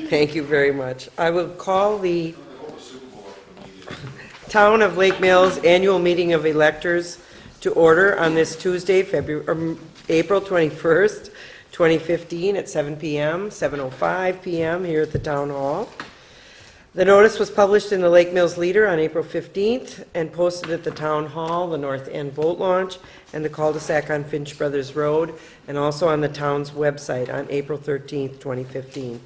Thank you very much. I will call the Town of Lake Mills Annual Meeting of Electors to order on this Tuesday, April 21st, 2015 at 7 p.m., 7:05 p.m. here at the Town Hall. The notice was published in the Lake Mills Leader on April 15th and posted at the Town Hall, the North End Boat Launch, and the cul-de-sac on Finch Brothers Road, and also on the town's website on April 13th, 2015.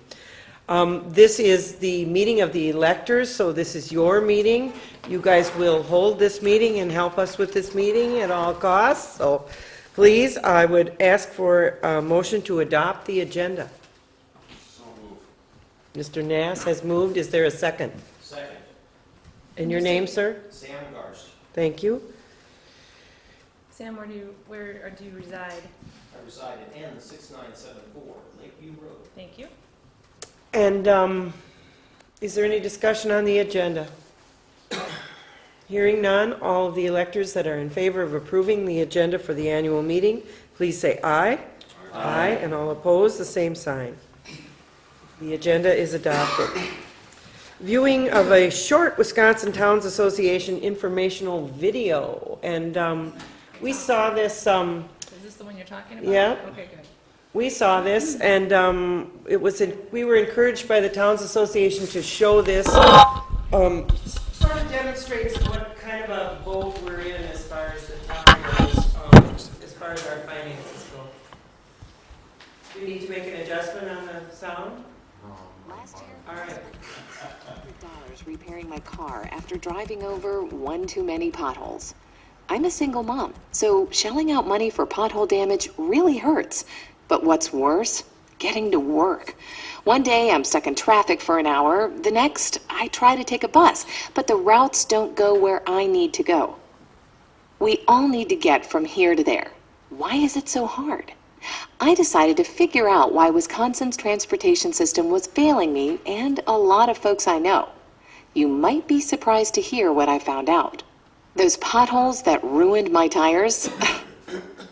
This is the meeting of the electors, so this is your meeting. You guys will hold this meeting and help us with this meeting at all costs. So please, I would ask for a motion to adopt the agenda. So moved. Mr. Nass has moved. Is there a second? Second. And your name, sir? Sam Garst. Thank you. Sam, where do you reside? I reside at N6974 Lakeview Road. Thank you. And is there any discussion on the agenda? Hearing none, all of the electors that are in favor of approving the agenda for the annual meeting, please say aye. Aye. And all opposed, the same sign. The agenda is adopted. Viewing of a short Wisconsin Towns Association informational video. And we saw this... Is this the one you're talking about? Yeah. Okay, good. We saw this, and we were encouraged by the Towns Association to show this. Sort of demonstrates what kind of a boat we're in as far as the town goes, as far as our finances go. Do you need to make an adjustment on the sound? Last year, All right. $100 repairing my car after driving over one too many potholes. I'm a single mom, so shelling out money for pothole damage really hurts. But what's worse? Getting to work. One day I'm stuck in traffic for an hour. The next, I try to take a bus, but the routes don't go where I need to go. We all need to get from here to there. Why is it so hard? I decided to figure out why Wisconsin's transportation system was failing me and a lot of folks I know. You might be surprised to hear what I found out. Those potholes that ruined my tires,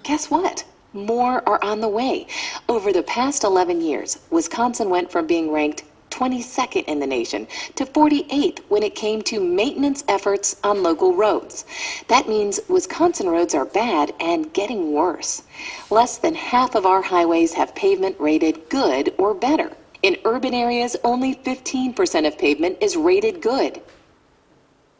guess what? More are on the way. Over the past 11 years, Wisconsin went from being ranked 22nd in the nation to 48th when it came to maintenance efforts on local roads. That means Wisconsin roads are bad and getting worse. Less than half of our highways have pavement rated good or better. In urban areas, only 15% of pavement is rated good.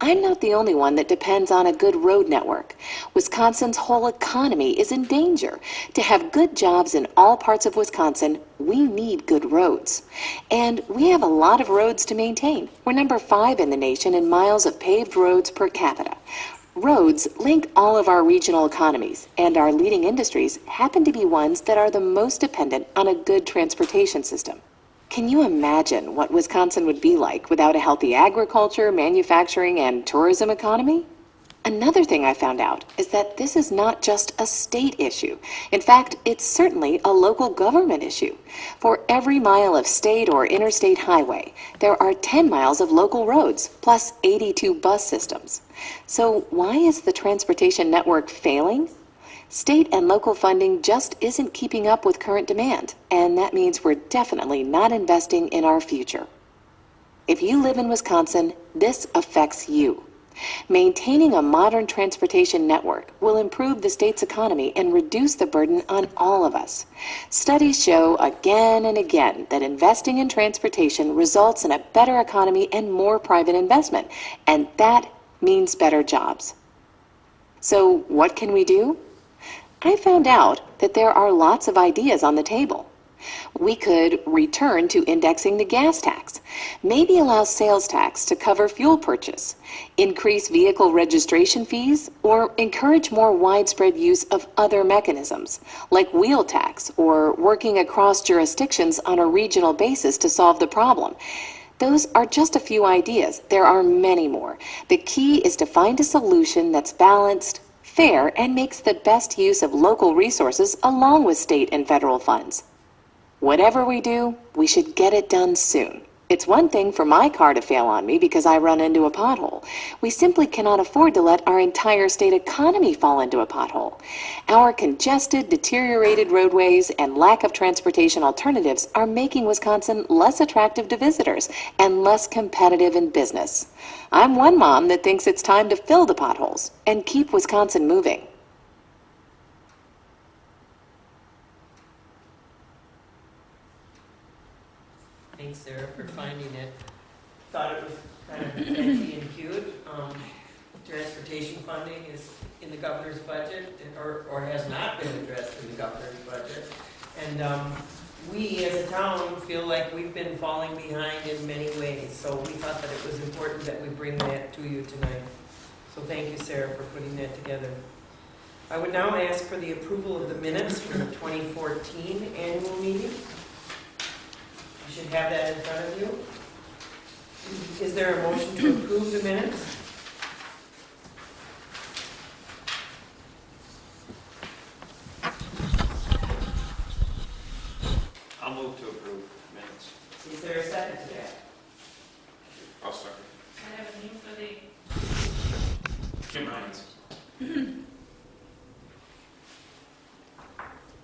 I'm not the only one that depends on a good road network. Wisconsin's whole economy is in danger. To have good jobs in all parts of Wisconsin, we need good roads. And we have a lot of roads to maintain. We're number 5 in the nation in miles of paved roads per capita. Roads link all of our regional economies, and our leading industries happen to be ones that are the most dependent on a good transportation system. Can you imagine what Wisconsin would be like without a healthy agriculture, manufacturing, and tourism economy? Another thing I found out is that this is not just a state issue. In fact, it's certainly a local government issue. For every mile of state or interstate highway, there are 10 miles of local roads, plus 82 bus systems. So why is the transportation network failing? State and local funding just isn't keeping up with current demand, and that means we're definitely not investing in our future. If you live in Wisconsin, this affects you. Maintaining a modern transportation network will improve the state's economy and reduce the burden on all of us. Studies show again and again that investing in transportation results in a better economy and more private investment, and that means better jobs. So what can we do? I found out that there are lots of ideas on the table. We could return to indexing the gas tax, maybe allow sales tax to cover fuel purchase, increase vehicle registration fees, or encourage more widespread use of other mechanisms, like wheel tax or working across jurisdictions on a regional basis to solve the problem. Those are just a few ideas. There are many more. The key is to find a solution that's balanced, fair, and makes the best use of local resources along with state and federal funds. Whatever we do, we should get it done soon. It's one thing for my car to fail on me because I run into a pothole. We simply cannot afford to let our entire state economy fall into a pothole. Our congested, deteriorated roadways and lack of transportation alternatives are making Wisconsin less attractive to visitors and less competitive in business. I'm one mom that thinks it's time to fill the potholes and keep Wisconsin moving. Thanks, Sarah, for finding it. Thought it was kind of edgy and cute. Transportation funding is in the governor's budget, or has not been addressed in the governor's budget. And we, as a town, feel like we've been falling behind in many ways. So we thought that it was important that we bring that to you tonight. So thank you, Sarah, for putting that together. I would now ask for the approval of the minutes from the 2014 annual meeting. You should have that in front of you. Is there a motion to approve the minutes? I'll move to approve minutes. Is there a second to that? I'll second. I have a name for the, Jim Hines.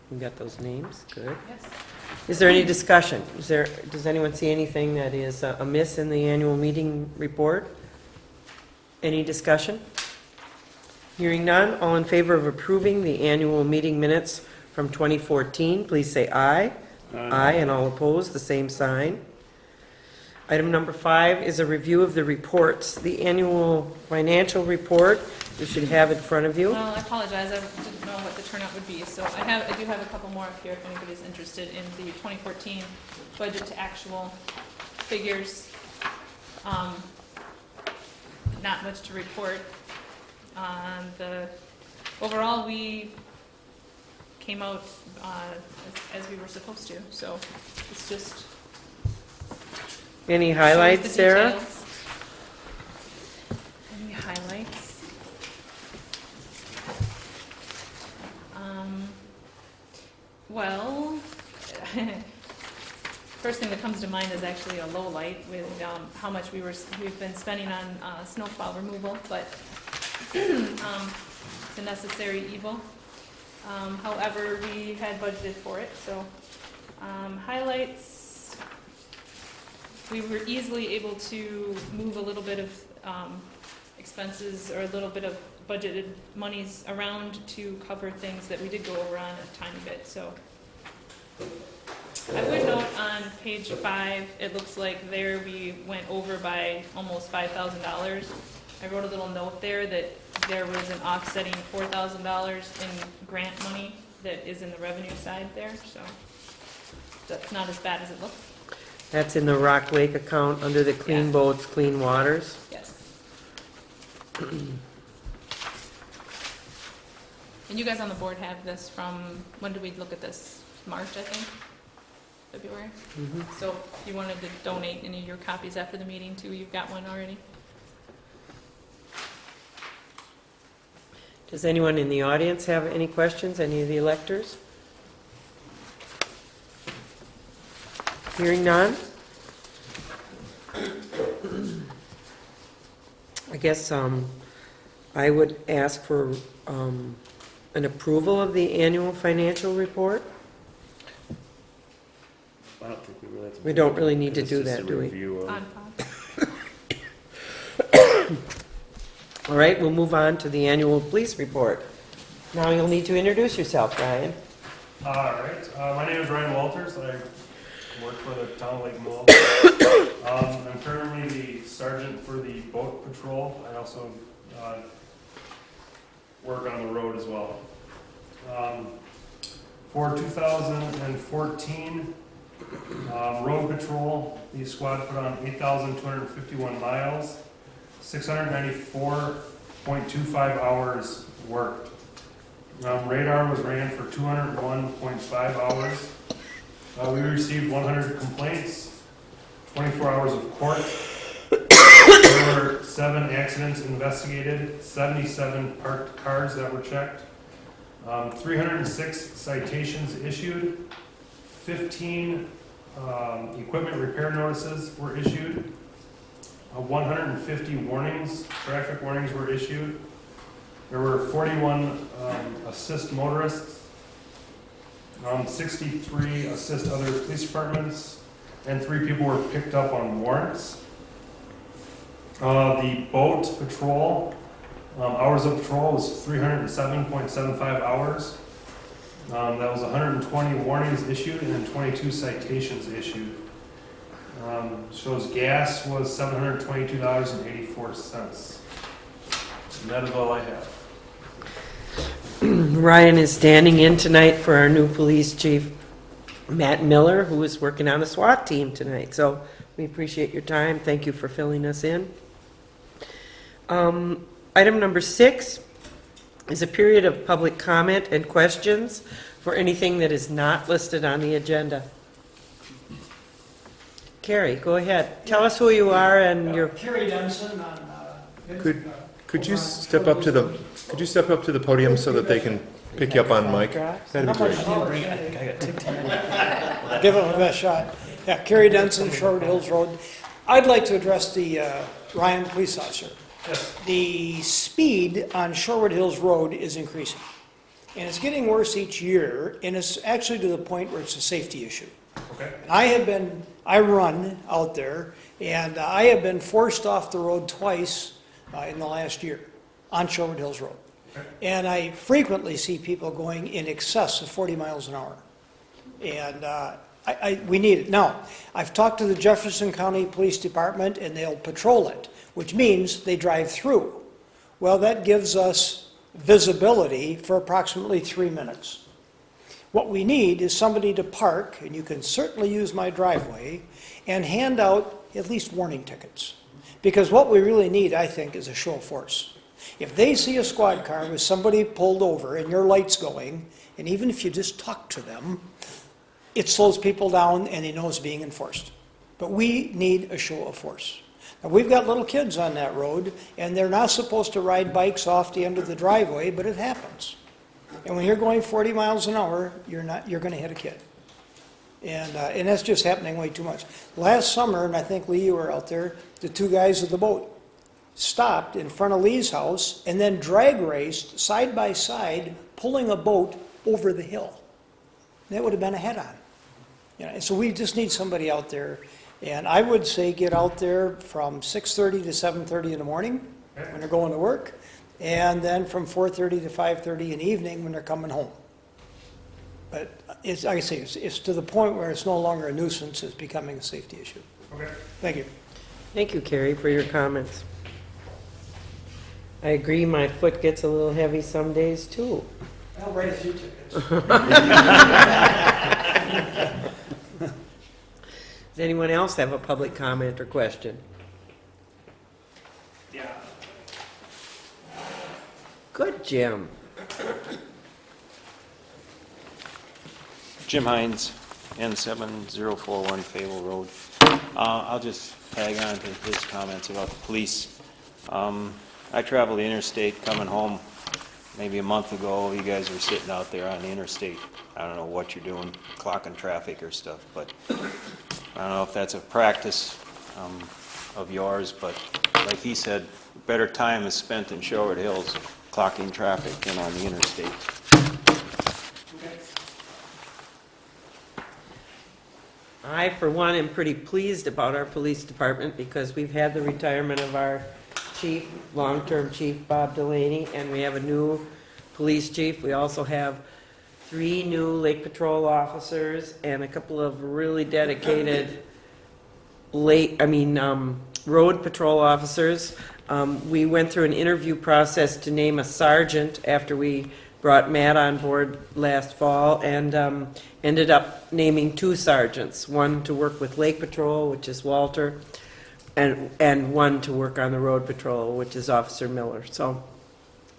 We got those names, good. yes. Is there any discussion? Does anyone see anything that is amiss in the annual meeting report? Any discussion? Hearing none, all in favor of approving the annual meeting minutes from 2014, please say aye. Aye, and all opposed, the same sign. Item number 5 is a review of the reports. The annual financial report, you should have in front of you. Well, I apologize, I didn't know what the turnout would be, so I do have a couple more up here if anybody's interested in the 2014 budget to actual figures. Not much to report. Overall, we came out as we were supposed to, so it's just Any shows highlights, the Sarah? details. Any highlights? Well, first thing that comes to mind is actually a low light with how much we've been spending on snowplow removal, but it's a necessary evil. However, we had budgeted for it, so highlights. We were easily able to move a little bit of expenses or a little bit of budgeted monies around to cover things that we did go over on a tiny bit. So I would note on page 5, it looks like there we went over by almost $5,000. I wrote a little note there that there was an offsetting $4,000 in grant money that is in the revenue side there, so that's not as bad as it looks. That's in the Rock Lake account under the Clean Yeah. Boats, Clean Waters. Yes. And you guys on the board have this from, when did we look at this? March, I think? February? Mhm. So if you wanted to donate any of your copies after the meeting too, you've got one already. Does anyone in the audience have any questions, any of the electors? Hearing none? I guess I would ask for an approval of the annual financial report. I don't think we really have to. We don't really need to It's do just that, a do we? review of- On file. All right, we'll move on to the annual police report. Now you'll need to introduce yourself, Ryan. All right, my name is Ryan Walters. I work for the town of Lake Mills. I'm currently the sergeant for the boat patrol. I also work on the road as well. For 2014 road patrol, the squad put on 8,251 miles, 694.25 hours worked. Radar was ran for 201.5 hours. We received 100 complaints, 24 hours of court. There were 7 accidents investigated, 77 parked cars that were checked, 306 citations issued, 15 Equipment repair notices were issued. 150 warnings, traffic warnings were issued. There were 41 assist motorists, 63 assist other police departments, and 3 people were picked up on warrants. The boat patrol, hours of patrol was 307.75 hours. That was 120 warnings issued and then 22 citations issued. Shows gas was $722.84. And that is all I have. Ryan is standing in tonight for our new police chief, Matt Miller, who is working on the SWAT team tonight. So we appreciate your time. Thank you for filling us in. Item number 6 is a period of public comment and questions for anything that is not listed on the agenda. Carrie, go ahead. Tell us who you are and your... Kerry Denson on. Could you step up to the podium so that they can pick you up on mic? That'd be great. Give it a best shot. Yeah, Kerry Denson, Short Hills Road. I'd like to address the Ryan police officer. The speed on Shorewood Hills Road is increasing. And it's getting worse each year, and it's actually to the point where it's a safety issue. Okay. I run out there, and I have been forced off the road twice in the last year on Shorewood Hills Road. Okay. And I frequently see people going in excess of 40 miles an hour. And we need it. Now, I've talked to the Jefferson County Police Department, and they'll patrol it, which means they drive through. Well, that gives us visibility for approximately 3 minutes. What we need is somebody to park, and you can certainly use my driveway, and hand out at least warning tickets. Because what we really need, I think, is a show of force. If they see a squad car with somebody pulled over and your light's going, and even if you just talk to them, it slows people down and they know it's being enforced. But we need a show of force. Now, we've got little kids on that road, and they're not supposed to ride bikes off the end of the driveway, but it happens. And when you're going 40 miles an hour, you're going to hit a kid. And that's just happening way too much. Last summer, and I think, Lee, you were out there, the 2 guys with the boat stopped in front of Lee's house and then drag raced side by side, pulling a boat over the hill. That would have been a head-on. And so we just need somebody out there. And I would say get out there from 6:30 to 7:30 in the morning when they're going to work, and then from 4:30 to 5:30 in the evening when they're coming home. But it's, like I say, it's to the point where it's no longer a nuisance, it's becoming a safety issue. Okay. Thank you. Thank you, Carrie, for your comments. I agree, my foot gets a little heavy some days, too. I'll write a few tickets. Does anyone else have a public comment or question? Yeah. Good, Jim. Jim Hines, N7041 Fable Road. I'll just tag on to his comments about the police. I traveled the interstate coming home maybe a month ago. You guys were sitting out there on the interstate. I don't know what you're doing, clocking traffic or stuff, but I don't know if that's a practice of yours, but like he said, better time is spent in Shorewood Hills clocking traffic than on the interstate. I, for one, am pretty pleased about our police department because we've had the retirement of our chief, long-term chief, Bob Delaney, and we have a new police chief. We also have 3 new Lake Patrol officers and a couple of really dedicated road patrol officers. We went through an interview process to name a sergeant after we brought Matt on board last fall, and ended up naming 2 sergeants, one to work with Lake Patrol, which is Walter, and one to work on the road patrol, which is Officer Miller. So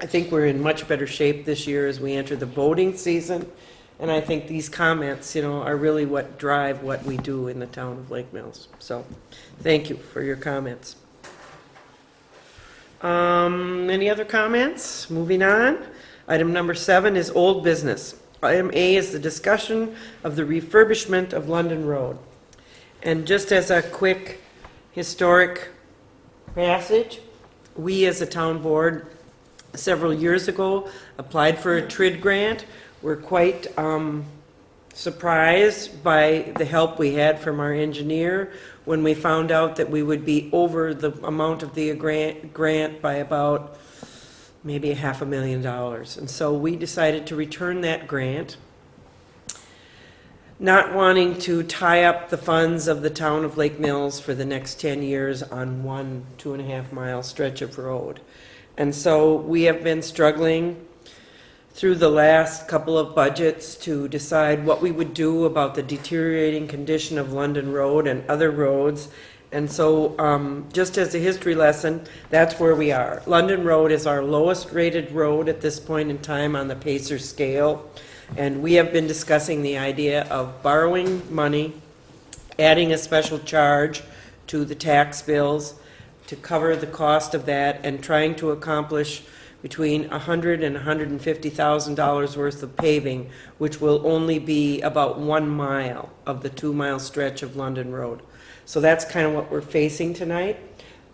I think we're in much better shape this year as we enter the boating season, and I think these comments, are really what drive what we do in the town of Lake Mills. So thank you for your comments. Any other comments? Moving on. Item number 7 is old business. Item A is the discussion of the refurbishment of London Road. And just as a quick historic passage, we as a town board several years ago applied for a TRID grant. We're quite surprised by the help we had from our engineer when we found out that we would be over the amount of the grant by about maybe $500,000. And so we decided to return that grant, not wanting to tie up the funds of the town of Lake Mills for the next 10 years on one 2.5-mile stretch of road. And so we have been struggling through the last couple of budgets to decide what we would do about the deteriorating condition of London Road and other roads. And so just as a history lesson, that's where we are. London Road is our lowest rated road at this point in time on the PACER scale. And we have been discussing the idea of borrowing money, adding a special charge to the tax bills to cover the cost of that, and trying to accomplish between $100,000 and $150,000 worth of paving, which will only be about 1 mile of the 2-mile stretch of London Road. So that's kind of what we're facing tonight.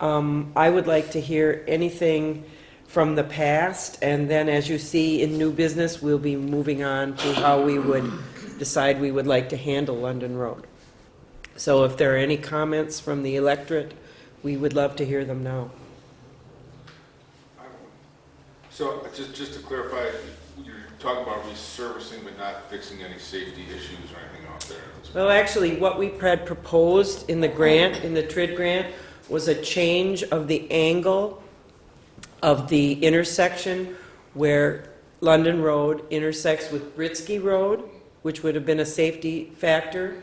I would like to hear anything from the past, and then as you see in new business, we'll be moving on to how we would decide we would like to handle London Road. So if there are any comments from the electorate, we would love to hear them now. So just to clarify, you're talking about resurfacing but not fixing any safety issues or anything out there? Well, actually, what we had proposed in the grant, in the TRID grant, was a change of the angle of the intersection where London Road intersects with Britsky Road, which would have been a safety factor.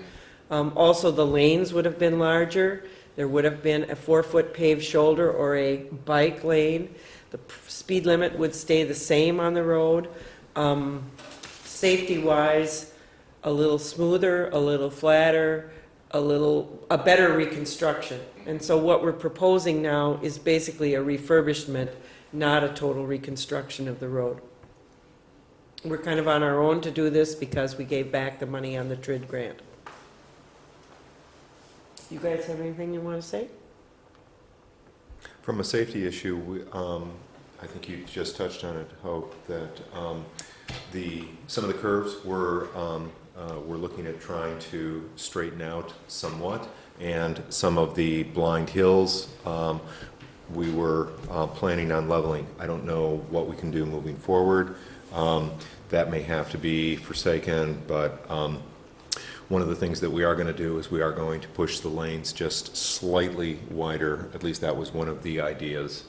Also, the lanes would have been larger. There would have been a 4-foot paved shoulder or a bike lane. The speed limit would stay the same on the road. Safety-wise, a little smoother, a little flatter, a better reconstruction. And so what we're proposing now is basically a refurbishment, not a total reconstruction of the road. We're kind of on our own to do this because we gave back the money on the TRID grant. You guys have anything you want to say? From a safety issue, I think you just touched on it, Hope, that some of the curves we're looking at trying to straighten out somewhat, and some of the blind hills we were planning on leveling. I don't know what we can do moving forward. That may have to be forsaken, but one of the things that we are going to do is we are going to push the lanes just slightly wider. At least that was one of the ideas.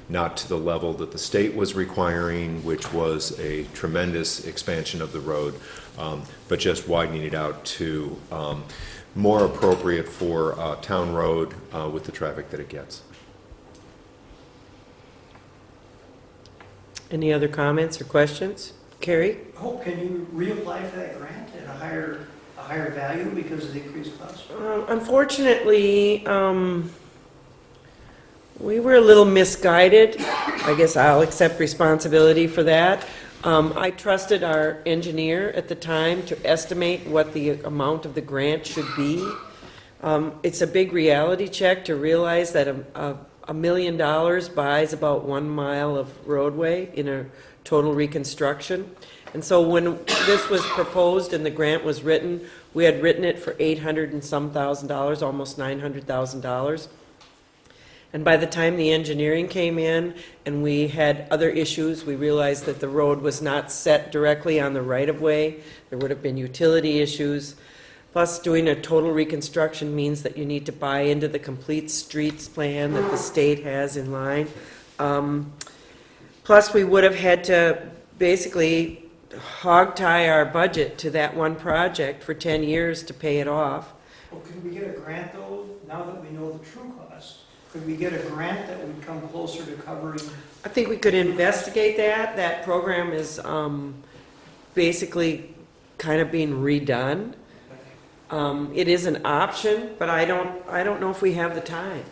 Not to the level that the state was requiring, which was a tremendous expansion of the road, but just widening it out to more appropriate for town road with the traffic that it gets. Any other comments or questions? Carrie? Hope, can you reapply for that grant at a higher value because of the increased cost? Unfortunately, we were a little misguided. I guess I'll accept responsibility for that. I trusted our engineer at the time to estimate what the amount of the grant should be. It's a big reality check to realize that $1 million buys about 1 mile of roadway in a total reconstruction. And so when this was proposed and the grant was written, we had written it for $800 and some thousand, almost $900,000. And by the time the engineering came in and we had other issues, we realized that the road was not set directly on the right-of-way. There would have been utility issues. Plus, doing a total reconstruction means that you need to buy into the complete streets plan that the state has in line. Plus, we would have had to basically hog-tie our budget to that one project for 10 years to pay it off. Well, could we get a grant, though, now that we know the true cost? Could we get a grant that would come closer to covering? I think we could investigate that. That program is basically kind of being redone. It is an option, but I don't know if we have the time.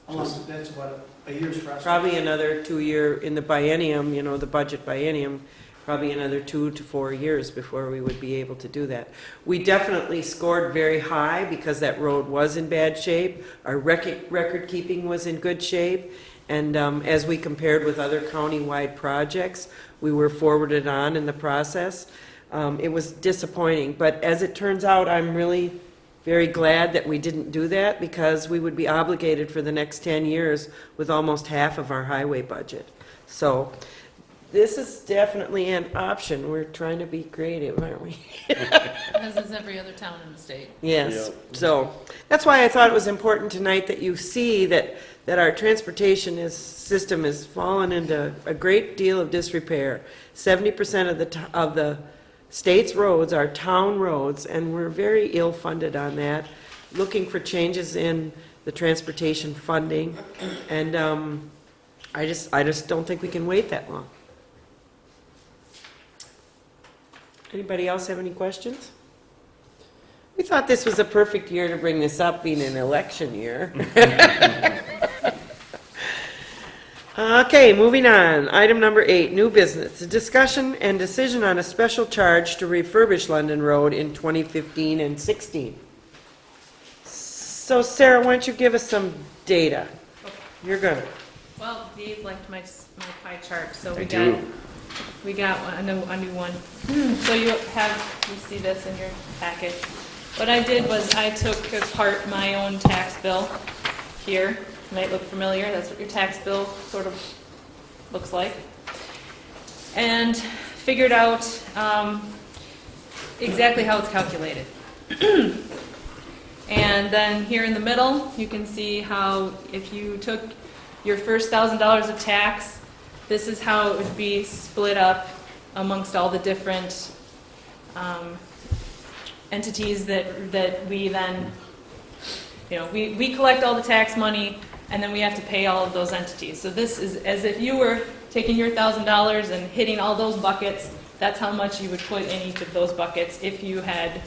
That's about a year's process. Probably another 2-year in the biennium, the budget biennium. probably another 2 to 4 years before we would be able to do that. We definitely scored very high because that road was in bad shape. Our record keeping was in good shape. And as we compared with other county-wide projects, we were forwarded on in the process. It was disappointing, but as it turns out, I'm really very glad that we didn't do that because we would be obligated for the next 10 years with almost half of our highway budget. So this is definitely an option. We're trying to be creative, aren't we? As is every other town in the state. Yes. So that's why I thought it was important tonight that you see that our transportation system has fallen into a great deal of disrepair. 70% of the state's roads are town roads, and we're very ill-funded on that, looking for changes in the transportation funding, and I just don't think we can wait that long. Anybody else have any questions? We thought this was a perfect year to bring this up, being an election year. Okay, moving on. Item number 8, new business. A discussion and decision on a special charge to refurbish London Road in 2015 and 16. So Sarah, why don't you give us some data? You're good. Well, Dave liked my pie chart, so I we do. got a new one. So you see this in your packet. What I did was I took apart my own tax bill here. Might look familiar. That's what your tax bill sort of looks like. And figured out exactly how it's calculated. And then here in the middle, you can see how if you took your first $1,000 of tax, this is how it would be split up amongst all the different entities that we then, we collect all the tax money, and then we have to pay all of those entities. So this is as if you were taking your $1,000 and hitting all those buckets. That's how much you would put in each of those buckets if you had,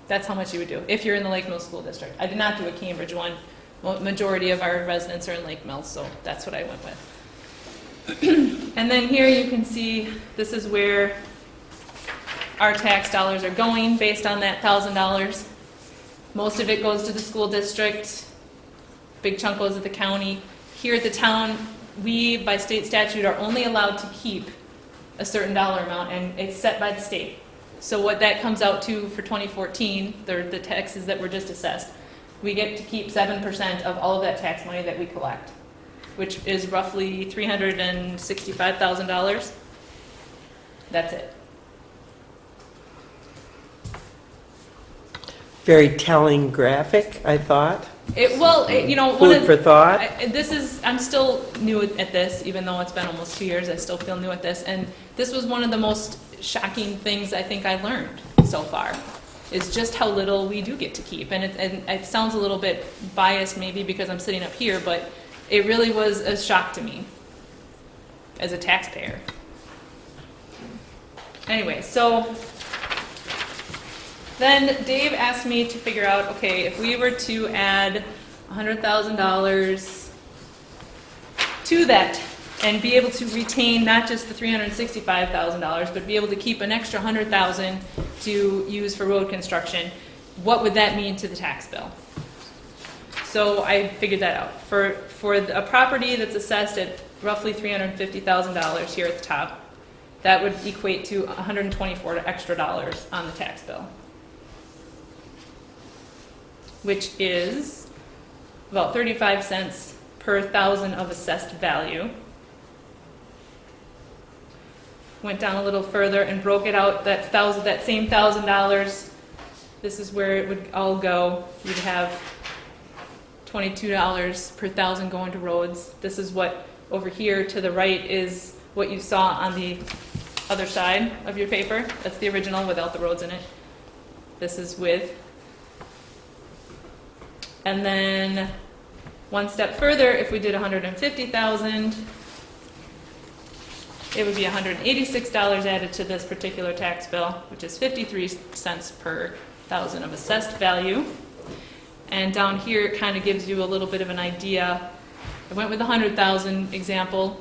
that's how much you would do if you're in the Lake Mills School District. I did not do a Cambridge one. Well, majority of our residents are in Lake Mills, so that's what I went with. And then here you can see this is where our tax dollars are going based on that $1,000. Most of it goes to the school district, big chunk goes to the county. Here at the town, we, by state statute, are only allowed to keep a certain dollar amount, and it's set by the state. So what that comes out to for 2014, the taxes that were just assessed, we get to keep 7% of all of that tax money that we collect, which is roughly $365,000. That's it. Very telling graphic, I thought. Food for thought. I'm still new at this, even though it's been almost 2 years, I still feel new at this. And this was one of the most shocking things I think I learned so far, is just how little we do get to keep. And it sounds a little bit biased maybe because I'm sitting up here, but it really was a shock to me as a taxpayer. Anyway, so then Dave asked me to figure out, okay, if we were to add $100,000 to that and be able to retain not just the $365,000, but be able to keep an extra $100,000 to use for road construction, what would that mean to the tax bill? So I figured that out. For a property that's assessed at roughly $350,000 here at the top, that would equate to $124 extra dollars on the tax bill, which is about 35 cents per thousand of assessed value. Went down a little further and broke it out, that same $1,000, this is where it would all go. You'd have $22 per thousand going to roads. This is what over here to the right is what you saw on the other side of your paper. That's the original without the roads in it. This is with. And then one step further, if we did $150,000, it would be $186 added to this particular tax bill, which is 53 cents per thousand of assessed value. And down here, it kind of gives you a little bit of an idea I went with the 100,000 example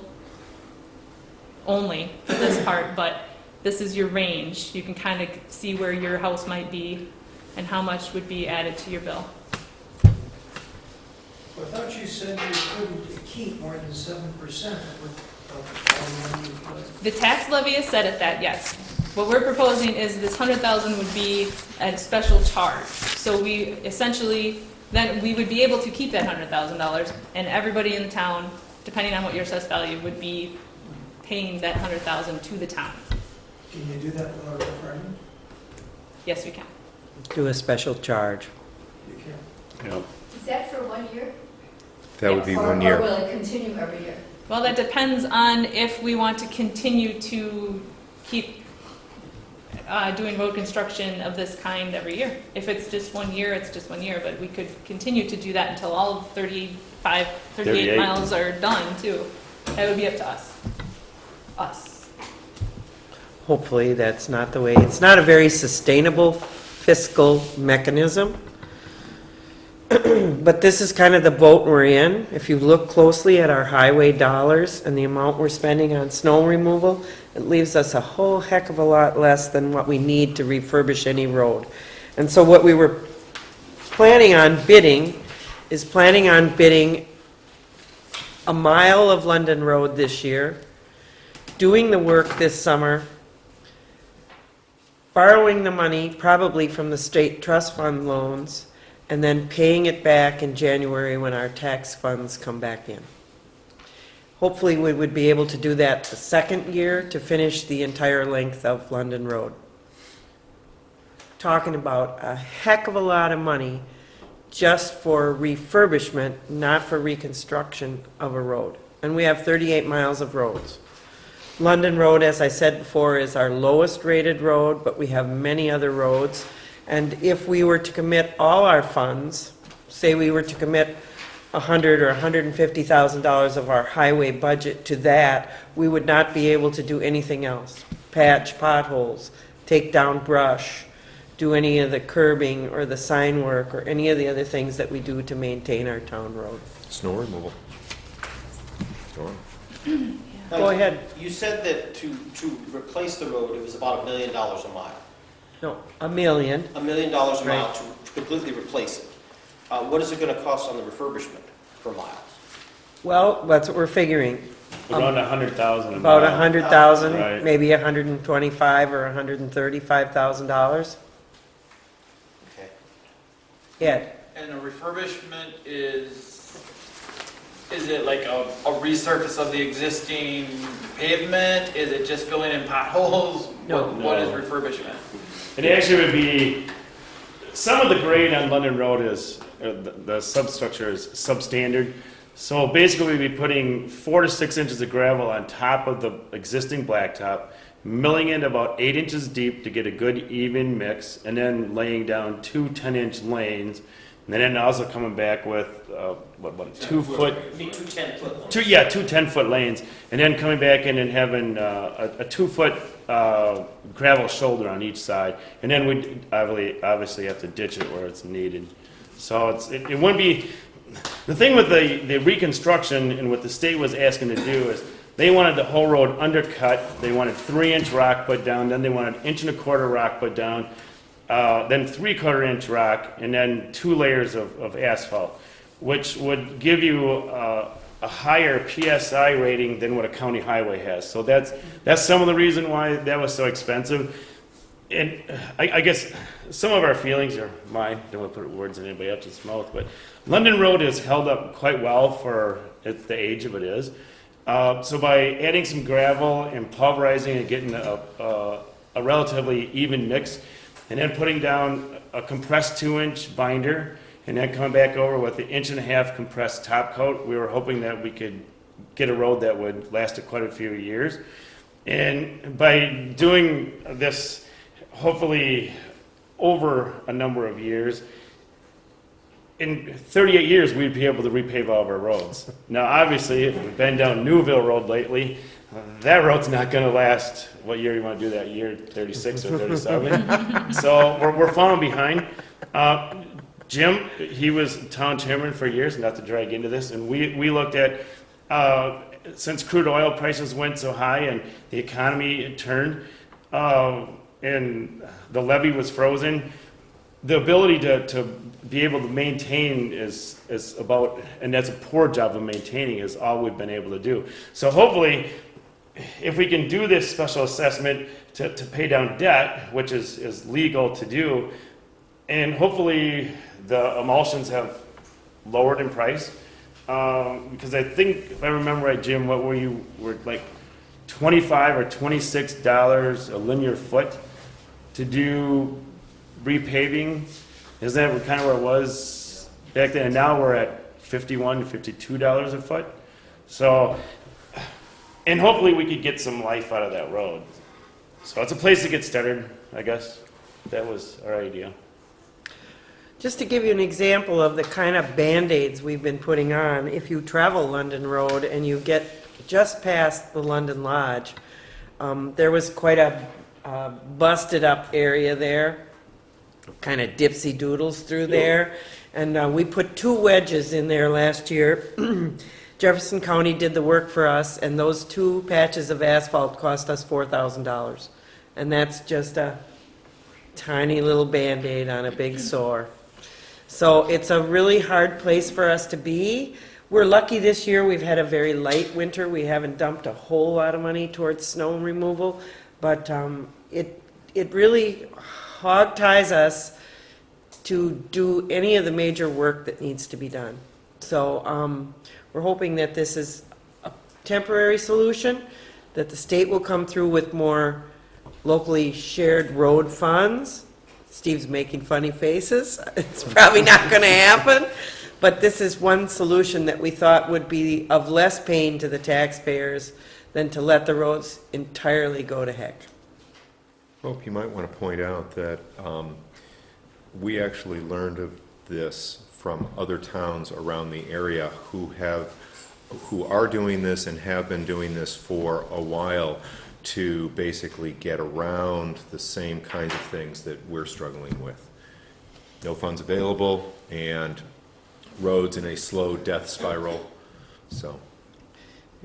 only for this part, but this is your range. You can kind of see where your house might be and how much would be added to your bill. I thought you said you couldn't keep more than 7% of all the money you put. The tax levy is set at that, yes. What we're proposing is this 100,000 would be at a special charge. So we essentially, then we would be able to keep that $100,000, and everybody in the town, depending on what your assessed value, would be paying that 100,000 to the town. Can you do that without a referendum? Yes, we can. Do a special charge. You can. Is that for 1 year? That would be Or- 1 Or year. will it continue every year? Well, that depends on if we want to continue to keep doing road construction of this kind every year. If it's just 1 year, it's just 1 year, but we could continue to do that until all 38 38. miles are done, too. That would be up to us. Us. Hopefully, that's not the way, it's not a very sustainable fiscal mechanism. But this is kind of the boat we're in. If you look closely at our highway dollars and the amount we're spending on snow removal, it leaves us a whole heck of a lot less than what we need to refurbish any road. And so what we were planning on bidding is planning on bidding a mile of London Road this year, doing the work this summer, borrowing the money probably from the state trust fund loans, and then paying it back in January when our tax funds come back in. Hopefully, we would be able to do that the second year to finish the entire length of London Road. Talking about a heck of a lot of money just for refurbishment, not for reconstruction of a road. And we have 38 miles of roads. London Road, as I said before, is our lowest rated road, but we have many other roads. And if we were to commit all our funds, say we were to commit $100,000 or $150,000 of our highway budget to that, we would not be able to do anything else. Patch potholes, take down brush, do any of the curbing or the sign work or any of the other things that we do to maintain our town road. Snow removal. Sure. Go ahead. You said that to replace the road, it was about $1 million a mile. No, $1 million. $1 million a mile Right. to completely replace it. What is it going to cost on the refurbishment per mile? Well, that's what we're figuring. Around 100,000. About 100,000, Right. maybe 125 or 135,000 Okay. Ed? And a refurbishment is it like a resurface of the existing pavement? Is it just filling in potholes? No. What is No. refurbishment? It actually would be, some of the grade on London Road is, the substructure is substandard. So basically, we'd be putting 4 to 6 inches of gravel on top of the existing blacktop, milling it about 8 inches deep to get a good even mix, and then laying down 2 10-inch lanes, and then also coming back with, 2 foot, You need 2 10-foot. two 10-foot lanes, and then coming back in and having a 2-foot gravel shoulder on each side, and then we'd obviously have to ditch it where it's needed. So it wouldn't be, the thing with the reconstruction and what the state was asking to do is they wanted the whole road undercut, they wanted 3-inch rock put down, then they wanted 1.25 inch rock put down, then 3/4 inch rock, and then 2 layers of asphalt, which would give you a higher PSI rating than what a county highway has. So that's some of the reason why that was so expensive. And I guess some of our feelings are mine, don't want to put words in anybody else's mouth, but London Road has held up quite well for the age of it is. So by adding some gravel and pulverizing and getting a relatively even mix, and then putting down a compressed 2-inch binder, and then coming back over with the 1.5 inch compressed top coat, we were hoping that we could get a road that would last quite a few years. And by doing this, hopefully over a number of years, in 38 years, we'd be able to repave all of our roads. Now, obviously, if we've been down Newville Road lately, that road's not going to last. What year you want to do that? Year 36 or 37? So we're falling behind. Jim, he was town chairman for years, not to drag into this, and we looked at, since crude oil prices went so high and the economy had turned, and the levee was frozen, the ability to be able to maintain is about, and that's a poor job of maintaining, is all we've been able to do. So hopefully, if we can do this special assessment to pay down debt, which is legal to do, and hopefully the emulsions have lowered in price, because I think, if I remember right, Jim, what were like $25 or $26 a linear foot to do repaving? Isn't that kind of where it was back then? And now we're at $51 to $52 a foot. So, and hopefully we could get some life out of that road. So it's a place to get started, I guess. That was our idea. Just to give you an example of the kind of Band-Aids we've been putting on, if you travel London Road and you get just past the London Lodge, there was quite a busted up area there, kind of dipsy doodles through there, and we put 2 wedges in there last year. Jefferson County did the work for us, and those 2 patches of asphalt cost us $4,000, and that's just a tiny little Band-Aid on a big sore. So it's a really hard place for us to be. We're lucky this year, we've had a very light winter. We haven't dumped a whole lot of money towards snow removal, but it really hog ties us to do any of the major work that needs to be done. So we're hoping that this is a temporary solution, that the state will come through with more locally shared road funds. Steve's making funny faces. It's probably not going to happen, but this is one solution that we thought would be of less pain to the taxpayers than to let the roads entirely go to heck. Hope you might want to point out that we actually learned of this from other towns around the area who are doing this and have been doing this for a while, to basically get around the same kinds of things that we're struggling with. No funds available, and roads in a slow death spiral. So,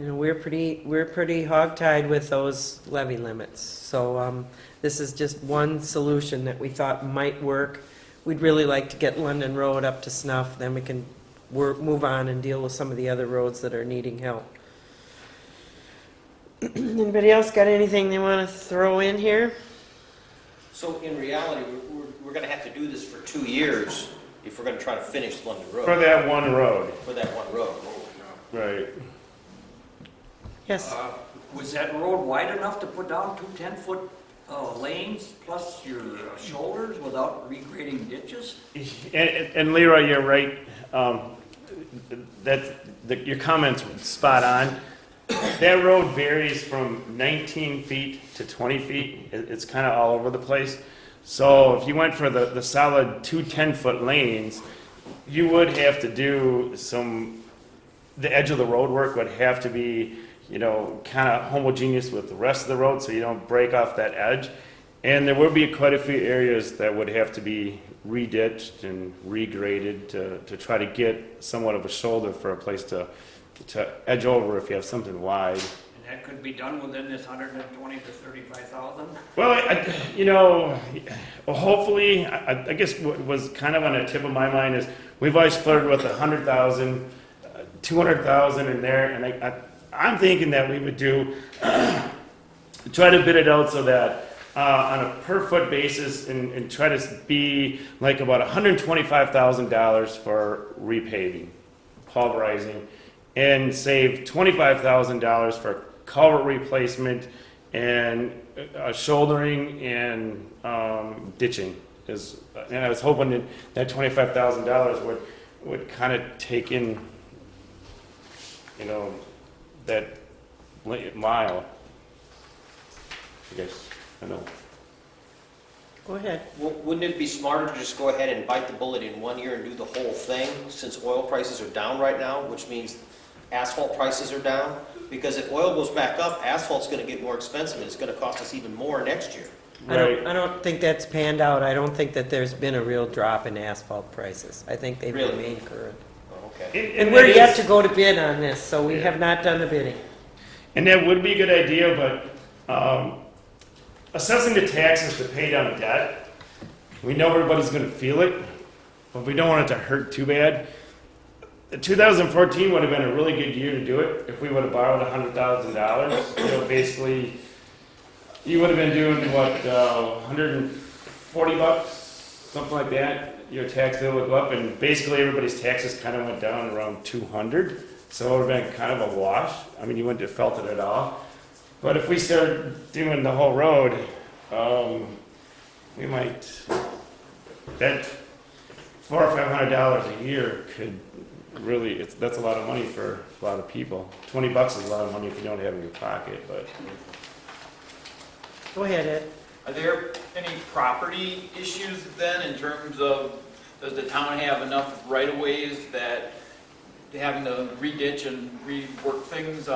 You know, we're pretty hogtied with those levy limits. So this is just one solution that we thought might work. We'd really like to get London Road up to snuff, then we can move on and deal with some of the other roads that are needing help. Anybody else got anything they want to throw in here? So in reality, we're going to have to do this for 2 years if we're going to try to finish London Road. For that one road. For that one road. Right. Yes. Was that road wide enough to put down 2 10-foot lanes plus your shoulders without regrading ditches? And Leroy, you're right. Your comments were spot on. That road varies from 19 feet to 20 feet. It's kind of all over the place. So if you went for the solid 2 10-foot lanes, you would have to do the edge of the road work would have to be, kind of homogeneous with the rest of the road so you don't break off that edge. And there would be quite a few areas that would have to be reditched and regraded to try to get somewhat of a shoulder for a place to edge over if you have something wide. And that could be done within this 120 to 35,000? Well, hopefully, I guess what was kind of on the tip of my mind is we've always flirted with 100,000, 200,000 in there, and I'm thinking that we would do, try to bid it out so that on a per foot basis and try to be like about $125,000 for repaving, pulverizing, and save $25,000 for culvert replacement and shouldering and ditching. And I was hoping that $25,000 would kind of take in, that mile. I guess, I know. Go ahead. Well, wouldn't it be smarter to just go ahead and bite the bullet in 1 year and do the whole thing, since oil prices are down right now, which means asphalt prices are down? Because if oil goes back up, asphalt's going to get more expensive, and it's going to cost us even more next year. Right. I don't think that's panned out. I don't think that there's been a real drop in asphalt prices. I think they've Really? remained current. Oh, okay. And we're yet to go to bid on this, so we have not done the bidding. And that would be a good idea, but assessing the taxes to pay down debt, we know everybody's going to feel it, but we don't want it to hurt too bad. 2014 would have been a really good year to do it if we would have borrowed $100,000. You know, basically, you would have been doing what, $140, something like that. Your tax bill would go up, and basically everybody's taxes kind of went down around 200. So it would have been kind of a wash. I mean, you wouldn't have felt it at all. But if we started doing the whole road, we might, that $400 or $500 a year could really, that's a lot of money for a lot of people. $20 is a lot of money if you don't have it in your pocket, but. Go ahead, Ed. Are there any property issues then in terms of, does the town have enough right-of-ways that having to re-ditch and rework things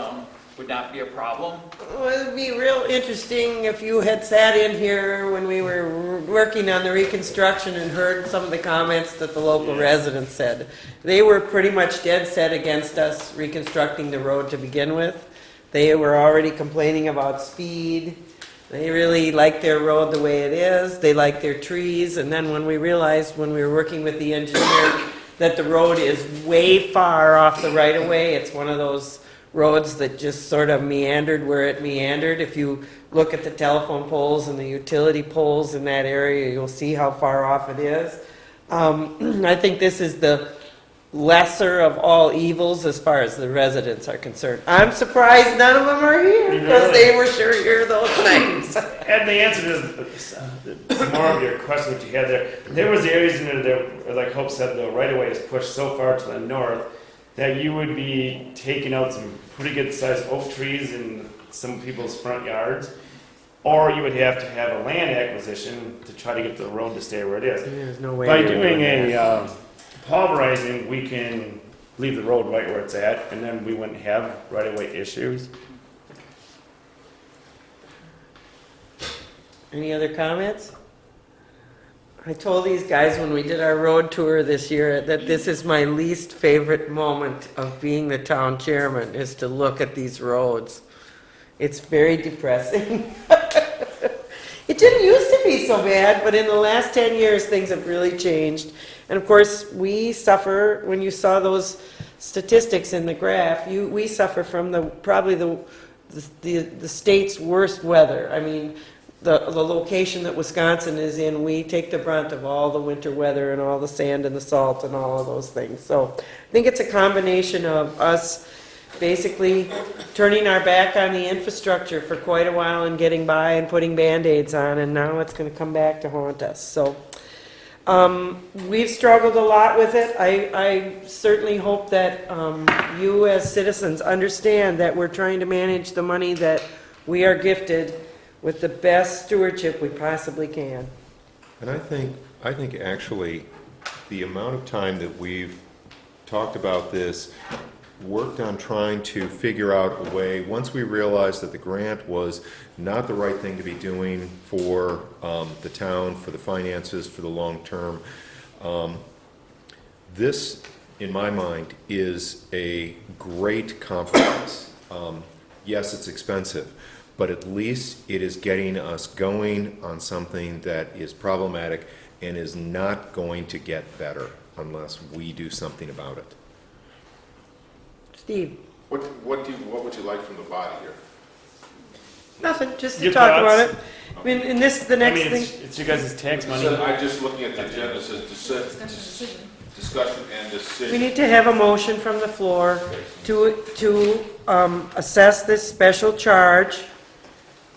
would not be a problem? Well, it'd be real interesting if you had sat in here when we were working on the reconstruction and heard some of the comments that the local residents said. They were pretty much dead set against us reconstructing the road to begin with. They were already complaining about speed. They really like their road the way it is. They like their trees. And then when we realized, when we were working with the engineer, that the road is way far off the right-of-way, it's one of those roads that just sort of meandered where it meandered. If you look at the telephone poles and the utility poles in that area, you'll see how far off it is. I think this is the lesser of all evils as far as the residents are concerned. I'm surprised none of them are here, because they were sure here those nights. And the answer to some more of your question that you had there, there was areas in there that, like Hope said, the right-of-way is pushed so far to the north that you would be taking out some pretty good-sized oak trees in some people's front yards, or you would have to have a land acquisition to try to get the road to stay where it is. There's no way. By doing a pulverizing, we can leave the road right where it's at, and then we wouldn't have right-of-way issues. Any other comments? I told these guys when we did our road tour this year that this is my least favorite moment of being the town chairman, is to look at these roads. It's very depressing. It didn't used to be so bad, but in the last 10 years, things have really changed. And of course, we suffer, when you saw those statistics in the graph, we suffer from probably the state's worst weather. I mean, the location that Wisconsin is in, we take the brunt of all the winter weather and all the sand and the salt and all of those things. So I think it's a combination of us basically turning our back on the infrastructure for quite a while and getting by and putting Band-Aids on, and now it's going to come back to haunt us. So we've struggled a lot with it. I certainly hope that you as citizens understand that we're trying to manage the money that we are gifted with the best stewardship we possibly can. And I think actually the amount of time that we've talked about this, worked on trying to figure out a way, once we realized that the grant was not the right thing to be doing for the town, for the finances, for the long term, this, in my mind, is a great compromise. Yes, it's expensive, but at least it is getting us going on something that is problematic and is not going to get better unless we do something about it. Steve? What would you like from the body here? Nothing, just to Your talk thoughts? about it. I mean, and the next thing. It's your guys' tax money. So I'm just looking at the agenda, it says discussion and We decision. need to have a motion from the floor to assess this special charge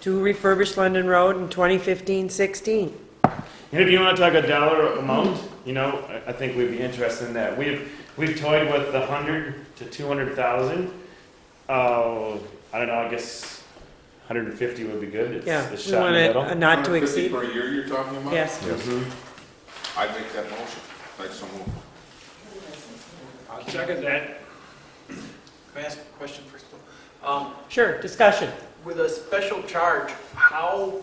to refurbish London Road in 2015-16. And if you want to talk a dollar amount, I think we'd be interested in that. We've toyed with the 100 to 200,000. I don't know. I guess 150 would be good. Yeah, It's we shot want in the it middle. not to 150 exceed. per year you're talking about? Yes. I'd make that motion. Like so move. I'll second that. Can I ask a question first? Sure, discussion. With a special charge, how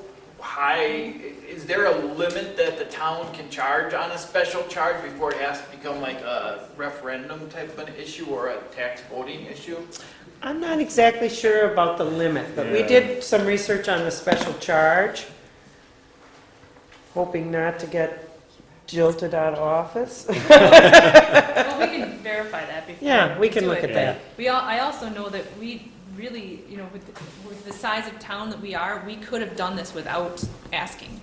high, is there a limit that the town can charge on a special charge before it has to become like a referendum type of an issue or a tax voting issue? I'm not exactly sure about the limit, but we Yeah. did some research on the special charge, hoping not to get jilted out of office. Well, we can verify that before. Yeah, we can do look it. at that. I also know that we really, with the size of town that we are, we could have done this without asking.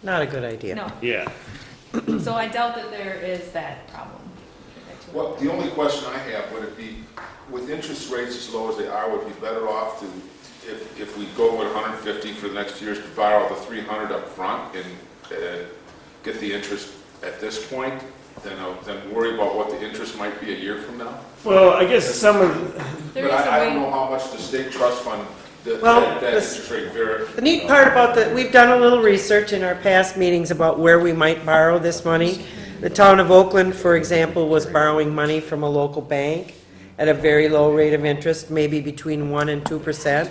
Not a good idea. No. Yeah. So I doubt that there is that problem. Well, the only question I have, would it be, with interest rates as low as they are, would it be better off to, if we go with 150 for the next years, to borrow the 300 up front and get the interest at this point, than worry about what the interest might be a year from now? Well, I guess some of, There But is a I don't way, know how much the state trust fund, Well, that this- interest rate vary. The neat part about we've done a little research in our past meetings about where we might borrow this money. The town of Oakland, for example, was borrowing money from a local bank at a very low rate of interest, maybe between 1% and 2%.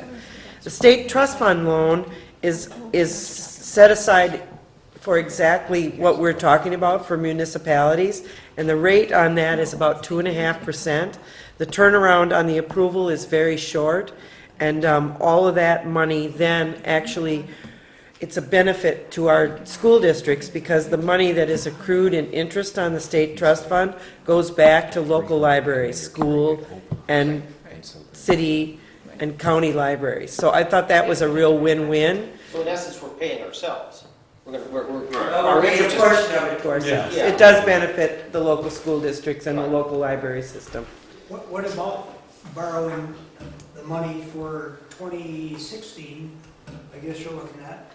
The state trust fund loan is set aside for exactly what we're talking about for municipalities, and the rate on that is about 2.5%. The turnaround on the approval is very short, and all of that money then actually, it's a benefit to our school districts because the money that is accrued in interest on the state trust fund goes back to local libraries, school, and city and county libraries. So I thought that was a real win-win. So in essence, we're paying ourselves. We're We're paying a portion of it to ourselves. Yeah. It does benefit the local school districts and the local library system. What about borrowing the money for 2016, I guess you're looking at,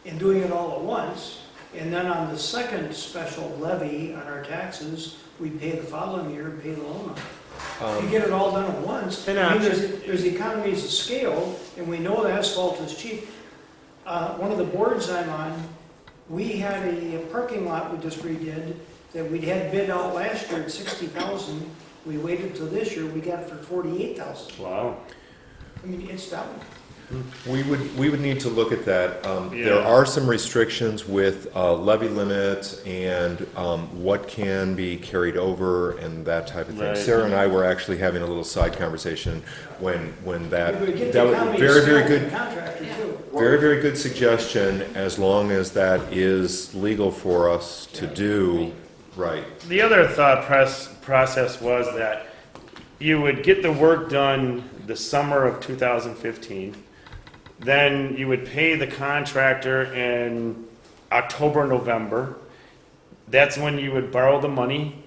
and doing it all at once, and then on the second special levy on our taxes, we pay the following year and pay the loan off. You get it all done at once. An I mean, option. there's economies of scale, and we know the asphalt is cheap. One of the boards I'm on, we had a parking lot we just redid that we'd had bid out last year at 60,000. We waited till this year, we got it for 48,000. wow. I mean, it's down. We would need to look at that. Yeah. There are some restrictions with levy limits and what can be carried over and that type of thing. Right. Sarah and I were actually having a little side conversation when that, We would get that the was economy of very, scale very from the good, contractor too. very, very good suggestion, as long as that is legal for us to do, right. The other thought process was that you would get the work done the summer of 2015, then you would pay the contractor in October, November. That's when you would borrow the money.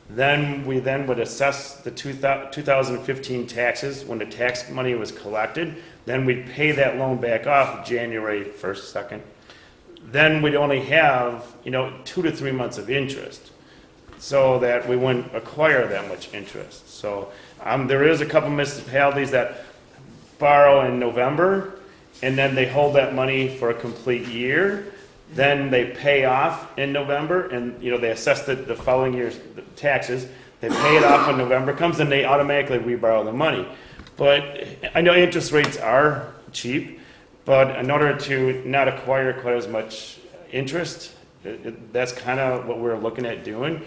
Then we would assess the 2015 taxes when the tax money was collected. Then we'd pay that loan back off January 1st, 2nd. Then we'd only have, 2 to 3 months of interest, so that we wouldn't acquire that much interest. So there is a couple municipalities that borrow in November, and then they hold that money for a complete year. Then they pay off in November, and they assess the following year's taxes. They pay it off when November comes, and they automatically reborrow the money. But I know interest rates are cheap, but in order to not acquire quite as much interest, that's kind of what we're looking at doing.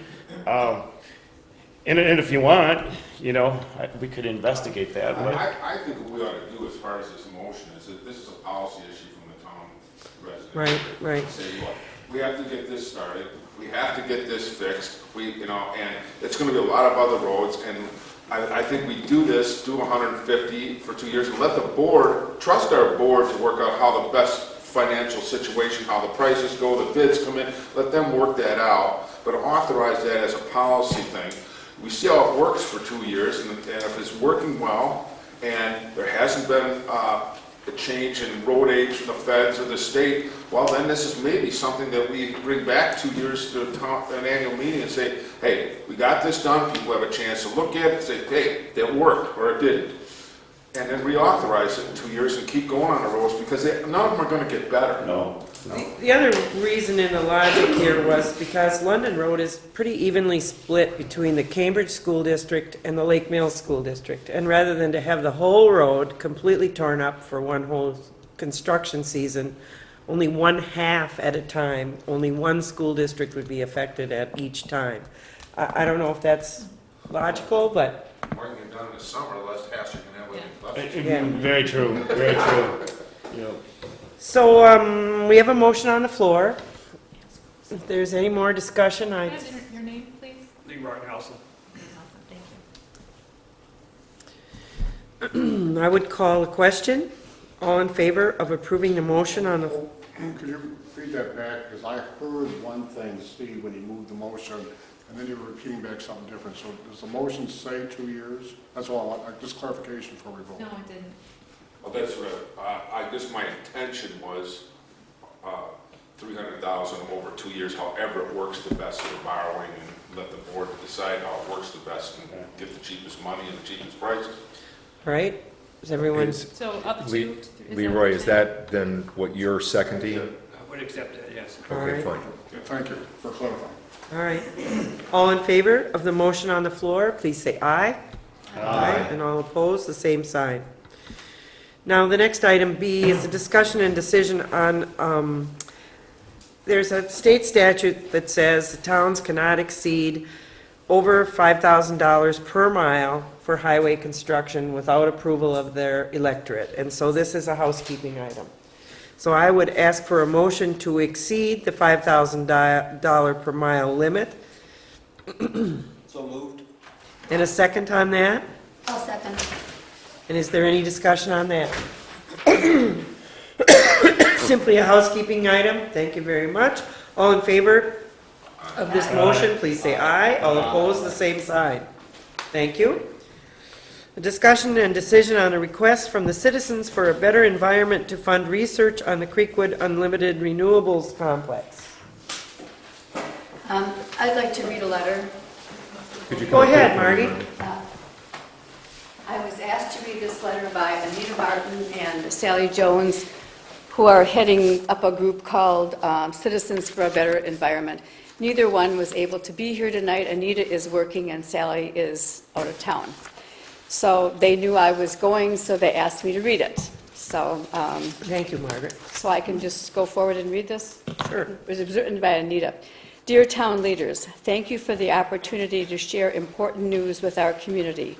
And if you want, we could investigate that. But I think what we ought to do as far as this motion is that this is a policy issue from the town residents. Right. Say, look, we have to get this started, we have to get this fixed, and it's gonna be a lot of other roads, and I think we do 150 for 2 years, and let the board, trust our board to work out how the best financial situation, how the prices go, the bids come in, let them work that out, but authorize that as a policy thing. We see how it works for 2 years, and if it's working well, and there hasn't been a change in road age from the feds or the state, well, then this is maybe something that we bring back 2 years to an annual meeting and say, hey, we got this done, people have a chance to look at it, say, hey, that worked, or it didn't. And then reauthorize it in 2 years and keep going on the roads, because none of them are gonna get better. no. The other reason in the logic here was because London Road is pretty evenly split between the Cambridge School District and the Lake Mills School District. And rather than to have the whole road completely torn up for one whole construction season, only one half at a time, only one school district would be affected at each time. I don't know if that's logical, but, More than get done in the summer, the less hassle you can have with It- it. it- Yeah. Very true, very true. Yep. so, we have a motion on the floor. If there's any more discussion, Can I have your name, please? Leroy Nelson. Thank you. I would call a question. All in favor of approving the motion on the, Could you repeat that back? Because I heard one thing, Steve, when he moved the motion, and then you were repeating back something different. So does the motion say 2 years? That's all I want, just clarification before we vote. No, I didn't. Well, that's what, I guess my intention was, 300,000 over 2 years, however it works the best for the borrowing, and let the board decide how it works the best and get the cheapest money and the cheapest prices. all right? Is everyone, So up to. Leroy, is that then what you're seconding? I would accept that, yes. all Okay, right, fine. Yeah, thank you for clarifying. all right. All in favor of the motion on the floor, please say aye. Aye. And all opposed, the same sign. Now, the next item B is a discussion and decision on, there's a state statute that says the towns cannot exceed over $5,000 per mile for highway construction without approval of their electorate. And so this is a housekeeping item. So I would ask for a motion to exceed the $5,000 per mile limit. So moved. And a second on that? I'll second. And is there any discussion on that? Simply a housekeeping item. Thank you very much. All in favor of this motion, please say aye. All opposed, the same sign. Thank you. A discussion and decision on a request from the citizens for a better environment to fund research on the Creekwood Unlimited Renewables Complex. I'd like to read a letter. Could you Go come up ahead, here, Marty. I was asked to read this letter by Anita Martin and Sally Jones, who are heading up a group called Citizens for a Better Environment. Neither one was able to be here tonight. Anita is working and Sally is out of town. So they knew I was going, so they asked me to read it. So, Thank you, Margaret. so I can just go forward and read this? Sure. It was written by Anita. Dear town leaders, thank you for the opportunity to share important news with our community.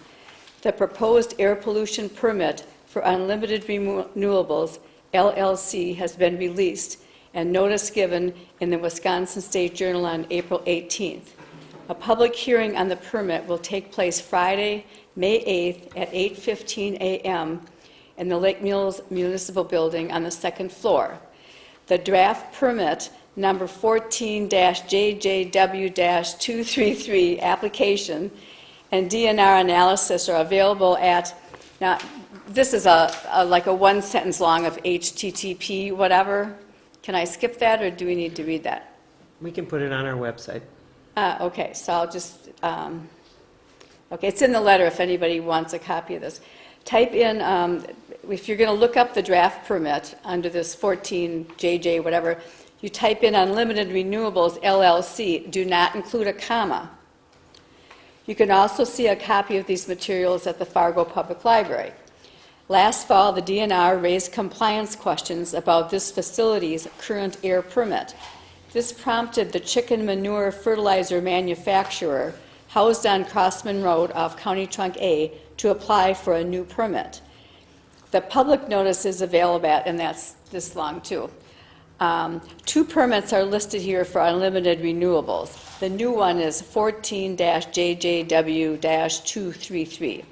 The proposed air pollution permit for Unlimited Renewables, LLC, has been released and notice given in the Wisconsin State Journal on April 18th. A public hearing on the permit will take place Friday, May 8th at 8:15 a.m. in the Lake Mills Municipal Building on the second floor. The draft permit number 14-JJW-233 application and DNR analysis are available at, now, this is like a one sentence long of HTTP whatever. Can I skip that, or do we need to read that? We can put it on our website. Okay, so I'll just, okay, it's in the letter if anybody wants a copy of this. Type in, if you're going to look up the draft permit under this 14JJ whatever, you type in Unlimited Renewables LLC, do not include a comma. You can also see a copy of these materials at the Fargo Public Library. Last fall, the DNR raised compliance questions about this facility's current air permit. This prompted the chicken manure fertilizer manufacturer, housed on Crossman Road off County Trunk A, to apply for a new permit. The public notice is available at, and that's this long too. 2 permits are listed here for Unlimited Renewables. The new one is 14-JJW-233.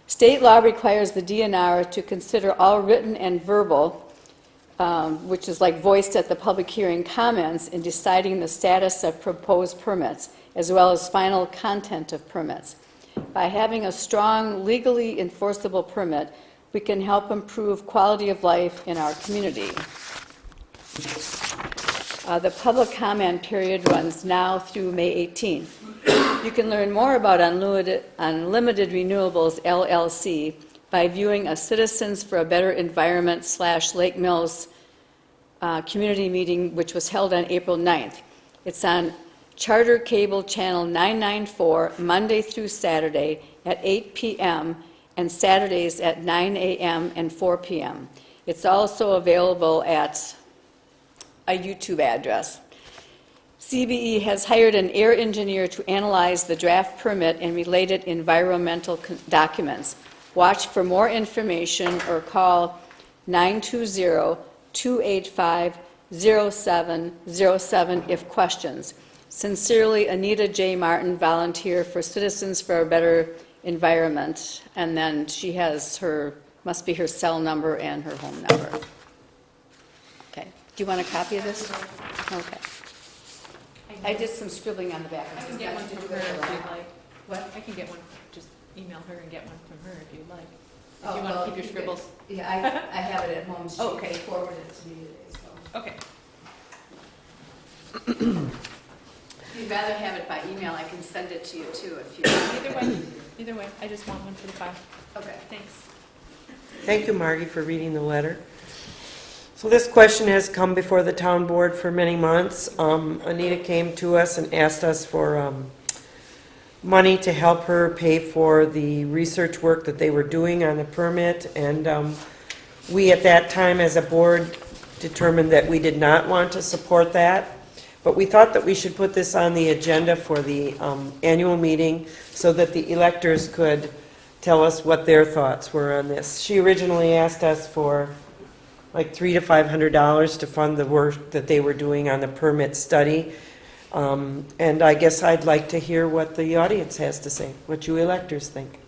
State law requires the DNR to consider all written and verbal, which is like voiced at the public hearing, comments in deciding the status of proposed permits, as well as final content of permits. By having a strong, legally enforceable permit, we can help improve quality of life in our community. The public comment period runs now through May 18th. You can learn more about Unlimited Renewables LLC by viewing a Citizens for a Better Environment / Lake Mills community meeting, which was held on April 9th. It's on Charter Cable Channel 994, Monday through Saturday at 8 p.m. and Saturdays at 9 a.m. and 4 p.m. It's also available at a YouTube address. CBE has hired an air engineer to analyze the draft permit and related environmental documents. Watch for more information or call 920-285-0707 if questions. Sincerely, Anita J. Martin, volunteer for Citizens for a Better Environment. And then she has her, must be her cell number and her home number. Okay. Do you want a copy of this? Okay. I did some scribbling on the back. I can get one from her if you'd like. What? I can get one, just email her and get one from her if you'd like. If you want to keep your scribbles. Yeah, I have it at home. She Okay. forwarded it to me today, so. Okay. If you'd rather have it by email, I can send it to you too if you. Either way, I just want one for the file. Okay. Thanks. Thank you, Margie, for reading the letter. So this question has come before the town board for many months. Anita came to us and asked us for money to help her pay for the research work that they were doing on the permit. And we, at that time, as a board, determined that we did not want to support that. But we thought that we should put this on the agenda for the annual meeting so that the electors could tell us what their thoughts were on this. She originally asked us for like $300 to $500 to fund the work that they were doing on the permit study. And I guess I'd like to hear what the audience has to say, what you electors think.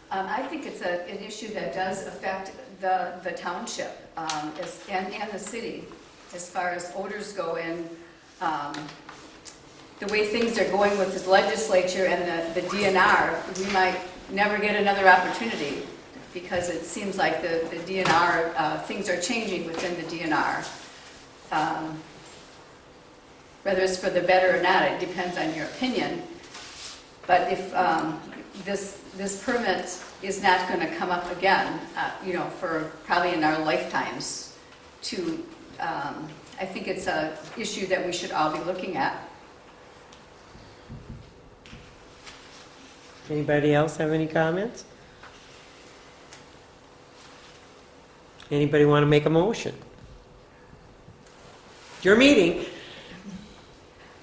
I think it's an issue that does affect the township and the city as far as odors go, and the way things are going with the legislature and the DNR, we might never get another opportunity because it seems like the DNR, things are changing within the DNR. Whether it's for the better or not, it depends on your opinion. But if this permit is not going to come up again, for probably in our lifetimes, I think it's an issue that we should all be looking at. Anybody else have any comments? Anybody want to make a motion? Your meeting.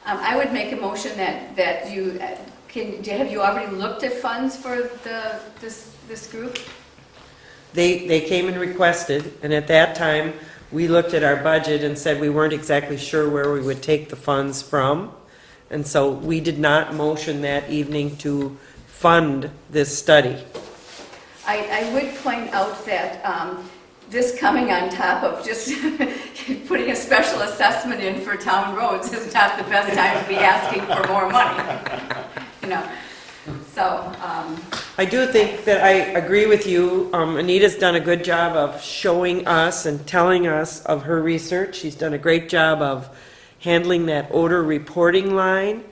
I would make a motion that you have you already looked at funds for this group? They came and requested, and at that time, we looked at our budget and said we weren't exactly sure where we would take the funds from. And so we did not motion that evening to fund this study. I would point out that this coming on top of just putting a special assessment in for town roads is not the best time to be asking for more money. So. I do think that I agree with you. Anita's done a good job of showing us and telling us of her research. She's done a great job of handling that odor reporting line.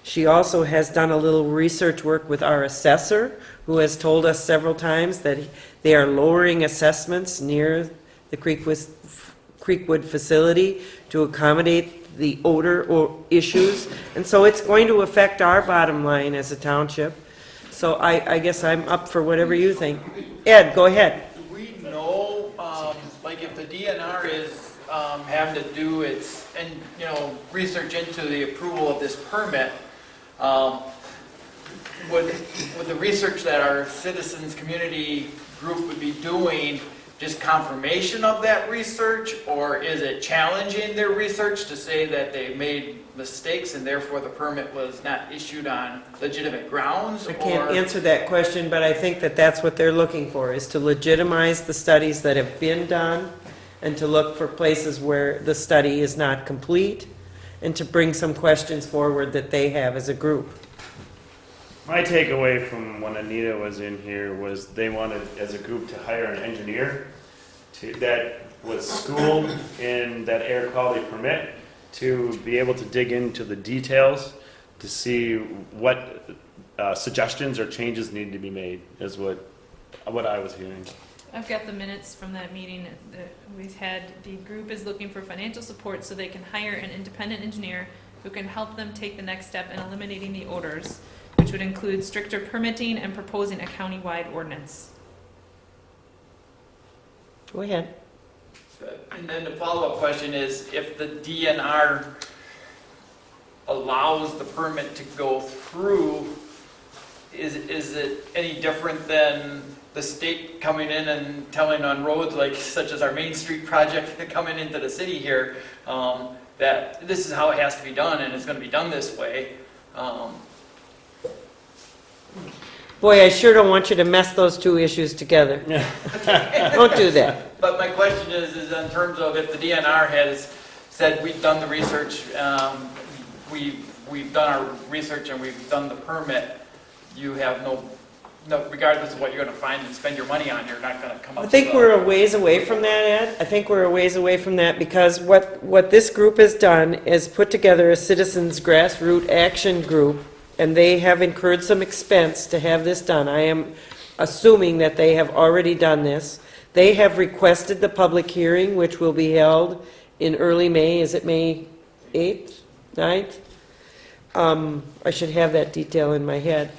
She also has done a little research work with our assessor, who has told us several times that they are lowering assessments near the Creekwood facility to accommodate the odor issues. And so it's going to affect our bottom line as a township. So I guess I'm up for whatever you think. Ed, go ahead. Do we know, like if the DNR is having to do its, research into the approval of this permit, would the research that our citizens community group would be doing just confirmation of that research, or is it challenging their research to say that they made mistakes and therefore the permit was not issued on legitimate grounds? I can't answer that question, but I think that that's what they're looking for, is to legitimize the studies that have been done and to look for places where the study is not complete and to bring some questions forward that they have as a group. My takeaway from when Anita was in here was they wanted, as a group, to hire an engineer that was schooled in that air quality permit to be able to dig into the details to see what suggestions or changes need to be made, is what I was hearing. I've got the minutes from that meeting that we've had. The group is looking for financial support so they can hire an independent engineer who can help them take the next step in eliminating the odors, which would include stricter permitting and proposing a county-wide ordinance. Go ahead. And then the follow-up question is, if the DNR allows the permit to go through, is it any different than the state coming in and telling on roads like such as our Main Street project coming into the city here, that this is how it has to be done and it's going to be done this way? Boy, I sure don't want you to mess those two issues together. Don't do that. But my question is in terms of if the DNR has said, we've done the research, we've done our research and we've done the permit, you have no, regardless of what you're going to find and spend your money on, you're not going to come up I with think we're a ways away from that, Ed. I think we're a ways away from that because what this group has done is put together a citizens grassroots action group, and they have incurred some expense to have this done. I am assuming that they have already done this. They have requested the public hearing, which will be held in early May. Is it May 8th, 9th? I should have that detail in my head.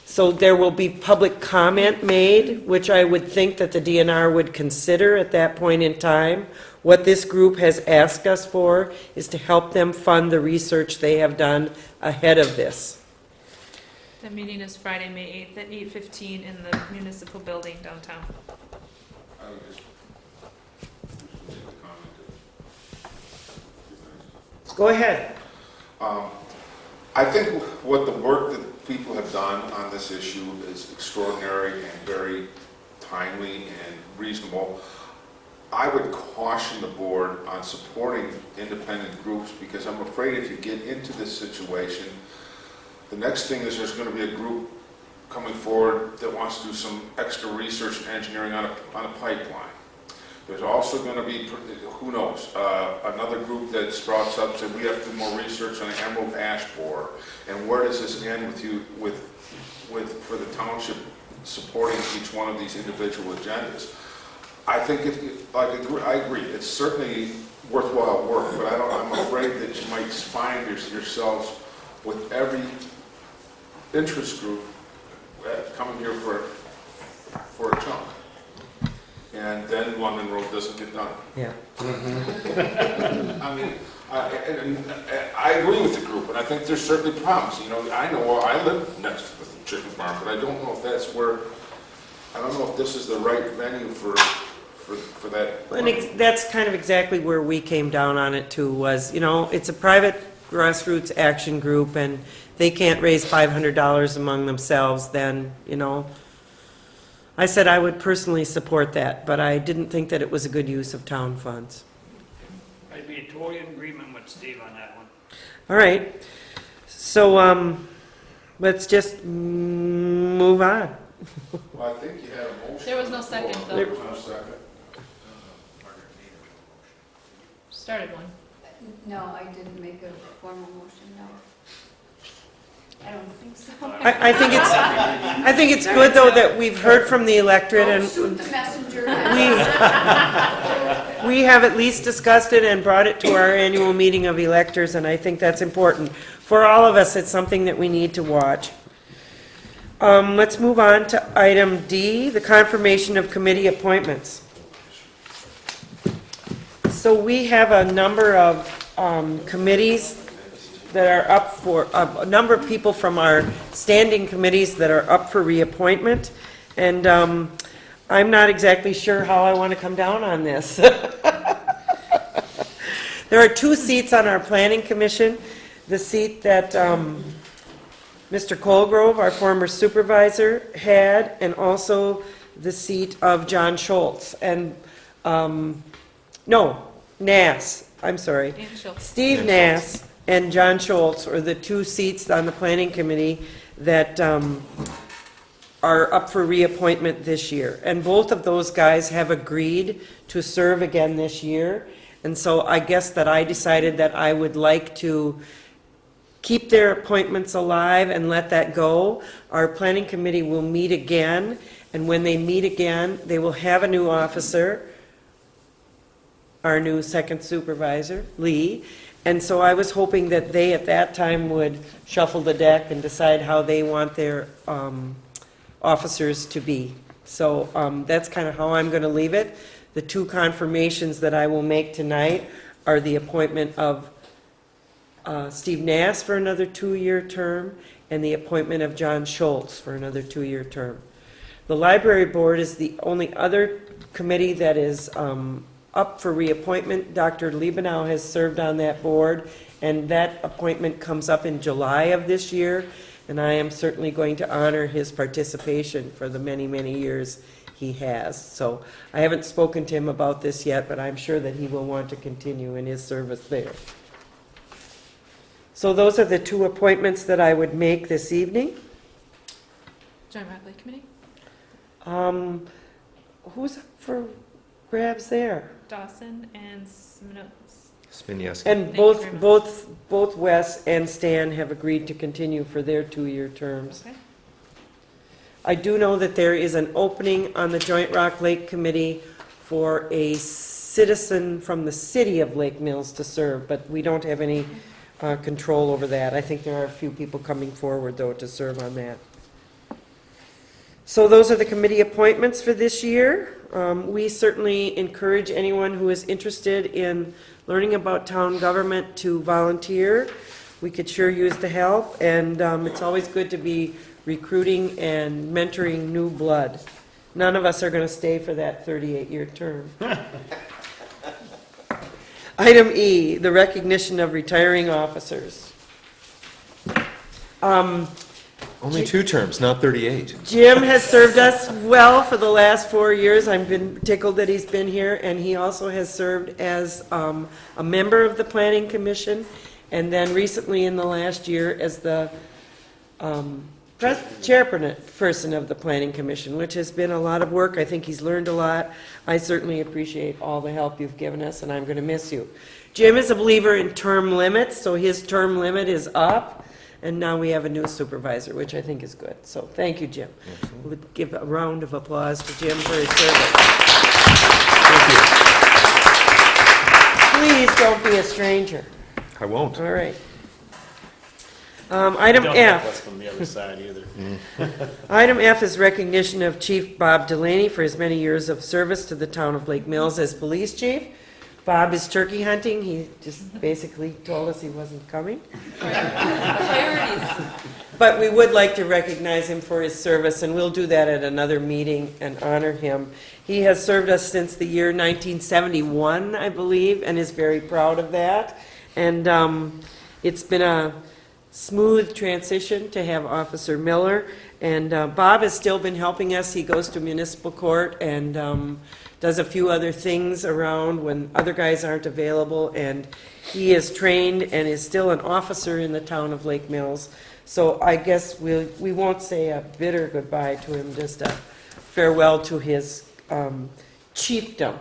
So there will be public comment made, which I would think that the DNR would consider at that point in time. What this group has asked us for is to help them fund the research they have done ahead of this. The meeting is Friday, May 8th at 8:15 in the municipal building downtown. I would just make a comment. Go ahead. I think what the work that people have done on this issue is extraordinary and very timely and reasonable. I would caution the board on supporting independent groups because I'm afraid if you get into this situation, the next thing is there's going to be a group coming forward that wants to do some extra research and engineering on a pipeline. There's also going to be, who knows, another group that sprouts up and we have to do more research on the emerald ash borer. And where does this end for the township supporting each one of these individual agendas? I think I agree. It's certainly worthwhile work, but I'm afraid that you might find yourselves with every interest group coming here for a chunk. And then London Road doesn't get done. Yeah. I mean, I agree with the group, and I think there's certainly problems. You know, I live next to the chicken farm, but I don't know if that's where, I don't know if this is the right venue for that. And that's kind of exactly where we came down on it too, was, you know, it's a private grassroots action group, and they can't raise $500 among themselves, then, you know, I said I would personally support that, but I didn't think that it was a good use of town funds. I'd be totally in agreement with Steve on that one. All right, so let's just move on. Well, I think you had a motion. There was no second, though. There was no second. Started one. No, I didn't make a formal motion, no. I don't think so. I think it's good, though, that we've heard from the electorate, and Shoot the messenger. we have at least discussed it and brought it to our annual meeting of electors, and I think that's important. For all of us, it's something that we need to watch. Let's move on to item D, the confirmation of committee appointments. So we have a number of committees that are up for, a number of people from our standing committees that are up for reappointment, and I'm not exactly sure how I want to come down on this. There are two seats on our planning commission, the seat that Mr. Colgrove, our former supervisor, had, and also the seat of John Schultz, and, Nass, I'm sorry. Dan Schultz. Steve Nass and John Schultz are the two seats on the planning committee that are up for reappointment this year. And both of those guys have agreed to serve again this year. And so I guess that I decided that I would like to keep their appointments alive and let that go. Our planning committee will meet again, and when they meet again, they will have a new officer, our new second supervisor, Lee. And so I was hoping that they, at that time, would shuffle the deck and decide how they want their officers to be. So that's kind of how I'm going to leave it. The two confirmations that I will make tonight are the appointment of Steve Nass for another 2-year term and the appointment of John Schultz for another 2-year term. The library board is the only other committee that is up for reappointment. Dr. Liebenow has served on that board, and that appointment comes up in July of this year, and I am certainly going to honor his participation for the many, many years he has. So I haven't spoken to him about this yet, but I'm sure that he will want to continue in his service there. So those are the two appointments that I would make this evening. Joint Rock Lake Committee? Who's up for grabs there? Dawson and Spinieski. And Thank you very much. both Wes and Stan have agreed to continue for their 2-year terms. Okay. I do know that there is an opening on the Joint Rock Lake Committee for a citizen from the city of Lake Mills to serve, but we don't have any control over that. I think there are a few people coming forward, though, to serve on that. So those are the committee appointments for this year. We certainly encourage anyone who is interested in learning about town government to volunteer. We could sure use the help, and it's always good to be recruiting and mentoring new blood. None of us are going to stay for that 38-year term. Item E, the recognition of retiring officers. Only 2 terms, not 38. Jim has served us well for the last 4 years. I've been tickled that he's been here, and he also has served as a member of the Planning Commission, and then recently in the last year as the chairperson of the Planning Commission, which has been a lot of work. I think he's learned a lot. I certainly appreciate all the help you've given us, and I'm going to miss you. Jim is a believer in term limits, so his term limit is up, and now we have a new supervisor, which I think is good. So thank you, Jim. We'll give a round of applause to Jim for his service. Please don't be a stranger. I won't. All right. Item F. From the other side either. Item F is recognition of Chief Bob Delaney for his many years of service to the town of Lake Mills as police chief. Bob is turkey hunting. He just basically told us he wasn't coming. Priorities. But we would like to recognize him for his service, and we'll do that at another meeting and honor him. He has served us since the year 1971, I believe, and is very proud of that. And it's been a smooth transition to have Officer Miller, and Bob has still been helping us. He goes to municipal court and does a few other things around when other guys aren't available, and he is trained and is still an officer in the town of Lake Mills. So I guess we won't say a bitter goodbye to him, just a farewell to his chiefdom.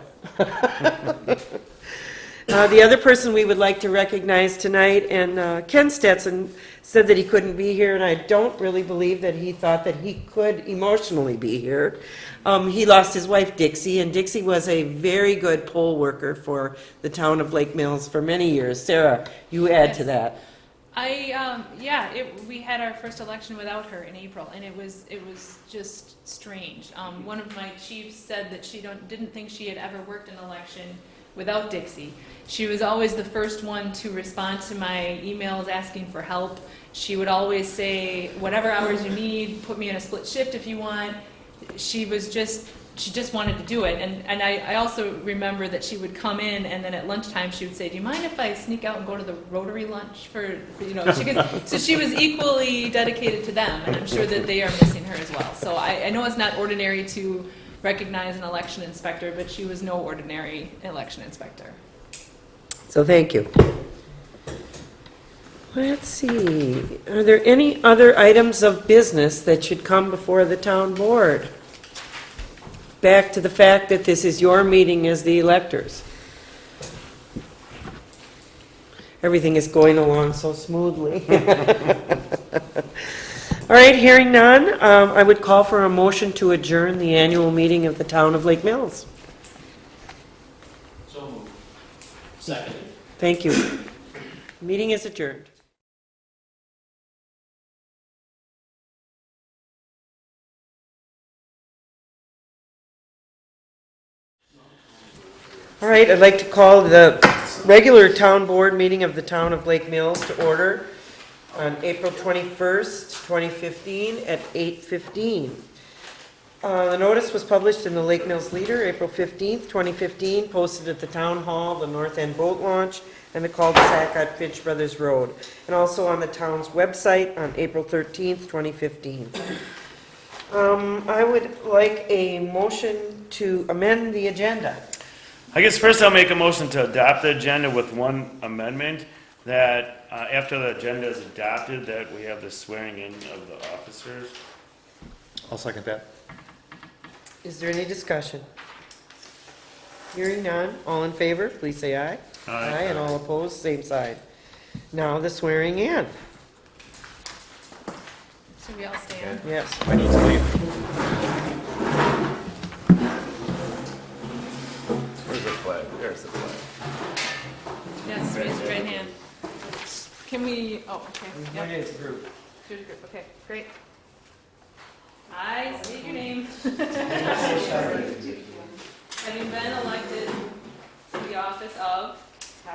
The other person we would like to recognize tonight, and Ken Stetson said that he couldn't be here, and I don't really believe that he thought that he could emotionally be here. He lost his wife, Dixie, and Dixie was a very good poll worker for the town of Lake Mills for many years. Sarah, you add to that. We had our first election without her in April, and it was just strange. One of my chiefs said that she didn't think she had ever worked an election without Dixie. She was always the first one to respond to my emails asking for help. She would always say, whatever hours you need, put me in a split shift if you want. She just wanted to do it. And I also remember that she would come in, and then at lunchtime she would say, do you mind if I sneak out and go to the Rotary lunch so she was equally dedicated to them, and I'm sure that they are missing her as well. So I know it's not ordinary to recognize an election inspector, but she was no ordinary election inspector. So thank you. Let's see, are there any other items of business that should come before the town board? Back to the fact that this is your meeting as the electors. Everything is going along so smoothly. All right, hearing none, I would call for a motion to adjourn the annual meeting of the town of Lake Mills. So moved. Second. Thank you. Meeting is adjourned. All right, I'd like to call the regular town board meeting of the town of Lake Mills to order on April 21st, 2015 at 8:15. The notice was published in the Lake Mills Leader, April 15th, 2015, posted at the town hall, the North End Boat Launch, and the cul-de-sac on Finch Brothers Road, and also on the town's website on April 13th, 2015. I would like a motion to amend the agenda. I guess first I'll make a motion to adopt the agenda with one amendment, that after the agenda is adopted, that we have the swearing in of the officers. I'll second that. Is there any discussion? Hearing none, all in favor, please say aye. Aye. And all opposed, same side. Now the swearing in. Should we all stand? Yes, I need to leave. Where's the flag? There's the flag. Yes, raise your right hand. Can we, oh, okay. Yep. It is group. Here's your group. Okay, great. I state your name. Having been elected to the office of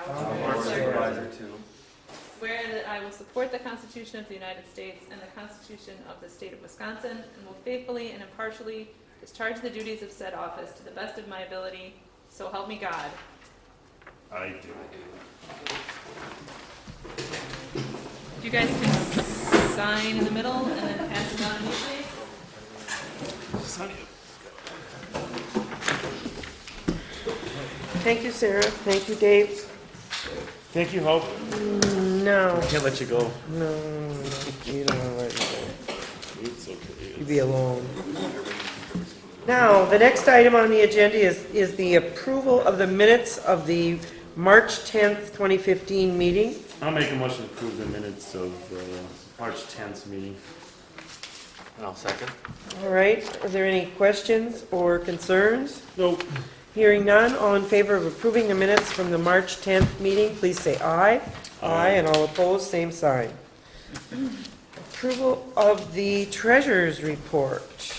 Board Supervisor 2. swear that I will support the Constitution of the United States and the Constitution of the State of Wisconsin, and will faithfully and impartially discharge the duties of said office to the best of my ability, so help me God. I do. You guys can sign in the middle and then pass it down immediately. Thank you, Sarah. Thank you, Dave. Thank you, Hope. No, Can't let you go. no, you don't want to let me go. It's okay. You be alone. Now, the next item on the agenda is the approval of the minutes of the March 10th, 2015 meeting. I'll make a motion to approve the minutes of March 10th meeting. I'll second. All right, are there any questions or concerns? Nope. Hearing none, all in favor of approving the minutes from the March 10th meeting, please say aye. Aye, and all opposed, same sign. Approval of the treasurer's report.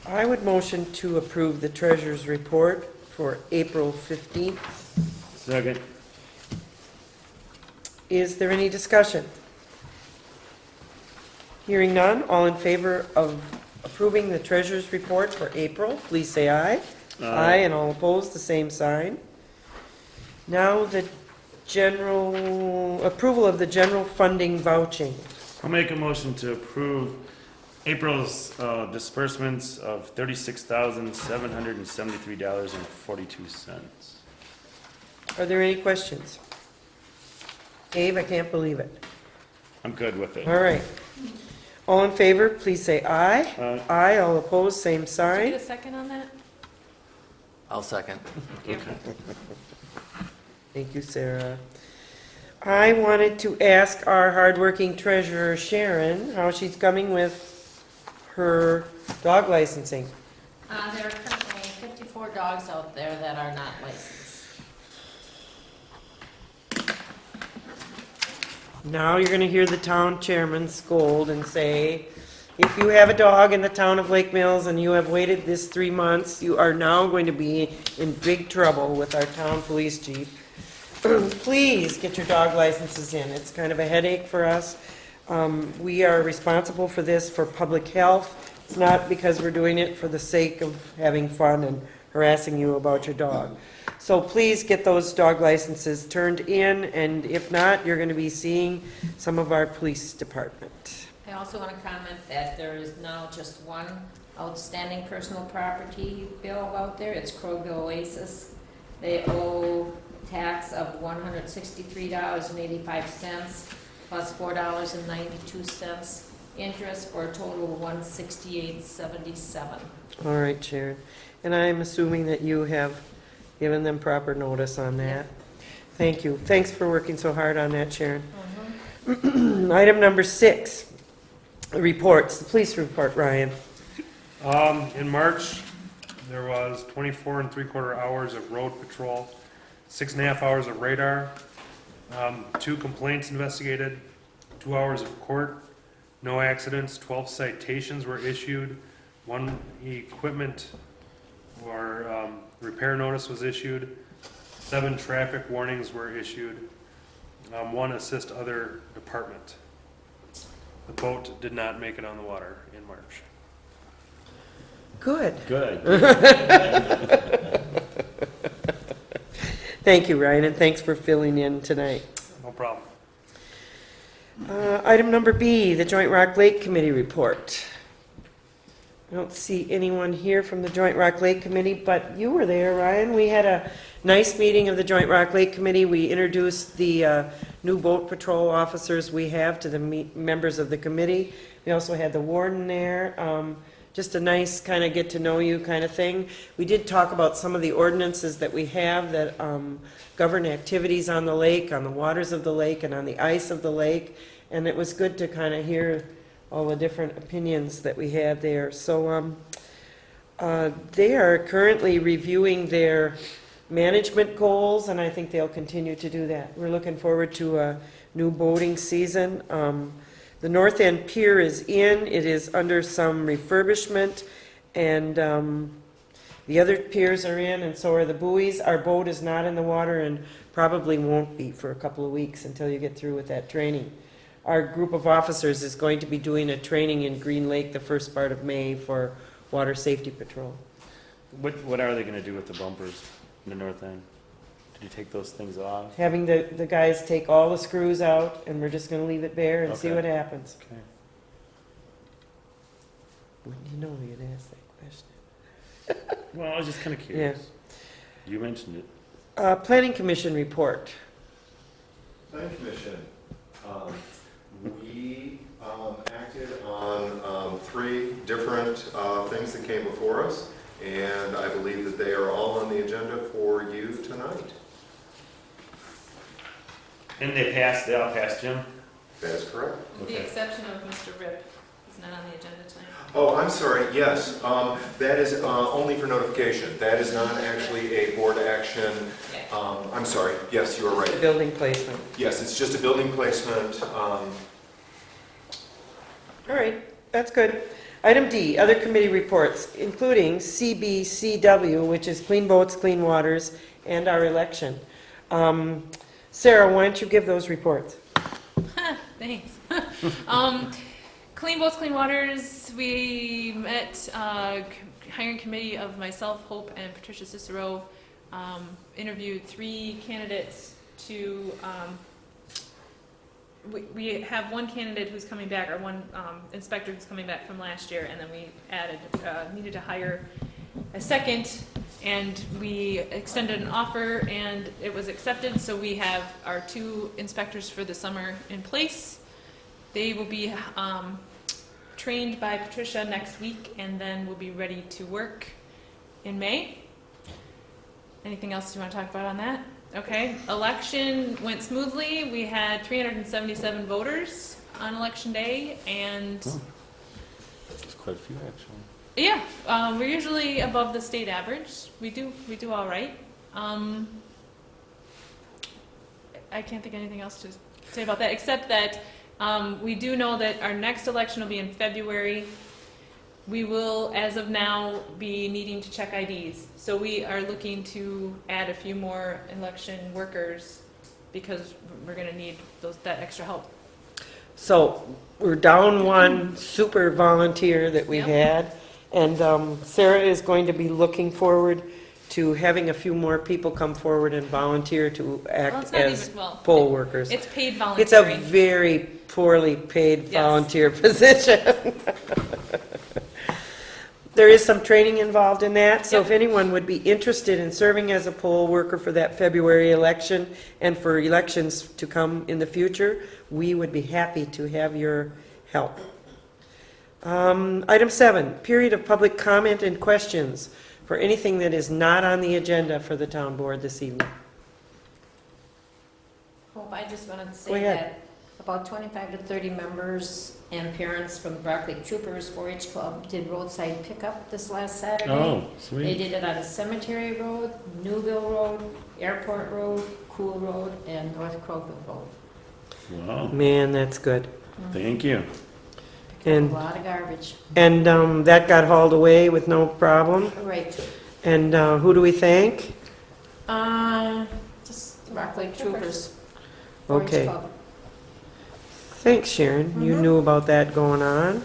I would motion to approve the treasurer's report for April 15th. Second. Is there any discussion? Hearing none, all in favor of approving the treasurer's report for April, please say aye. Aye, and all opposed, the same sign. Now the approval of the general funding vouching. I'll make a motion to approve April's disbursements of $36,773.42. Are there any questions? Dave, I can't believe it. I'm good with it. All right. All in favor, please say aye. Aye. Aye, all opposed, same Did you sign. get a second on that? I'll second. Thank you, Sarah. I wanted to ask our hardworking treasurer, Sharon, how she's coming with her dog licensing. There are currently 54 dogs out there that are not licensed. Now you're gonna hear the town chairman scold and say, if you have a dog in the town of Lake Mills and you have waited this 3 months, you are now going to be in big trouble with our town police chief. Please get your dog licenses in. It's kind of a headache for us. We are responsible for this for public health. It's not because we're doing it for the sake of having fun and harassing you about your dog. So please get those dog licenses turned in, and if not, you're going to be seeing some of our police department. I also want to comment that there is now just one outstanding personal property bill out there. It's Crowville Oasis. They owe tax of $163.85 plus $4.92 interest for a total of $168.77. All right, Sharon. And I'm assuming that you have given them proper notice on that. Thank you. Thanks for working so hard on that, Sharon. Item number 6, reports, the police report, Ryan. In March, there was 24 3/4 hours of road patrol, 6.5 hours of radar, 2 complaints investigated, 2 hours of court, no accidents, 12 citations were issued, 1 equipment Our repair notice was issued. 7 traffic warnings were issued. 1 assist other department. The boat did not make it on the water in March. Good. Good. Thank you, Ryan, and thanks for filling in tonight. No problem. Item number B, the Joint Rock Lake Committee report. I don't see anyone here from the Joint Rock Lake Committee, but you were there, Ryan. We had a nice meeting of the Joint Rock Lake Committee. We introduced the new boat patrol officers we have to the members of the committee. We also had the warden there. Just a nice kind of get-to-know-you kind of thing. We did talk about some of the ordinances that we have that govern activities on the lake, on the waters of the lake, and on the ice of the lake. And it was good to kind of hear all the different opinions that we had there. So they are currently reviewing their management goals, and I think they'll continue to do that. We're looking forward to a new boating season. The North End Pier is in. It is under some refurbishment, and the other piers are in, and so are the buoys. Our boat is not in the water and probably won't be for a couple of weeks until you get through with that training. Our group of officers is going to be doing a training in Green Lake the first part of May for water safety patrol. What are they gonna do with the bumpers in the north end? Did you take those things off? Having the guys take all the screws out, and we're just going to leave it bare and see Okay. what happens. Okay. When you know you'd ask that question. Well, I was just kinda curious. You mentioned it. Planning Commission report. Planning Commission, we acted on 3 different things that came before us, and I believe that they are all on the agenda for you tonight. And they all passed, Jim? That is correct. With the Okay. exception of Mr. Rip, he's not on the agenda tonight. Oh, I'm sorry, yes, that is only for notification. That is not actually a board action. I'm sorry, yes, you are right. Building placement. Yes, it's just a building placement. All right, that's good. Item D, other committee reports, including CBCW, which is Clean Boats, Clean Waters, and our election. Sarah, why don't you give those reports? Thanks. Clean Boats, Clean Waters, we met, hiring committee of myself, Hope, and Patricia Cicero, interviewed 3 candidates to, we have 1 candidate who's coming back, or 1 inspector who's coming back from last year, and then we added, needed to hire a second, and we extended an offer, and it was accepted, so we have our 2 inspectors for the summer in place. They will be trained by Patricia next week, and then will be ready to work in May. Anything else you want to talk about on that? Okay, election went smoothly. We had 377 voters on election day, and There's quite a few, actually. yeah, we're usually above the state average. We do all right. I can't think of anything else to say about that, except that we do know that our next election will be in February. We will, as of now, be needing to check IDs. So we are looking to add a few more election workers because we're going to need that extra help. So we're down 1 super volunteer that we Yep. had, and Sarah is going to be looking forward to having a few more people come forward and volunteer to Well, act it's not as even- well, poll workers. It's paid It's a volunteering. very poorly paid Yes. volunteer position. There is some training involved in that, so if anyone would be interested in serving as a poll worker for that February election and for elections to come in the future, we would be happy to have your help. Item 7, period of public comment and questions for anything that is not on the agenda for the town board this evening. Hope, I just wanted to Go say ahead. that about 25 to 30 members and parents from Rock Lake Troopers 4-H Club did roadside pickup this last Saturday. Oh, They sweet. did it on Cemetery Road, Newville Road, Airport Road, Cool Road, and North Crowville Road. Wow, Man, that's good. thank you. A And lot of garbage. that got hauled away with no problem. Right. And who do we thank? Just Rock Lake Troopers. Orange Okay. Club. Thanks, Sharon. You knew about that going on.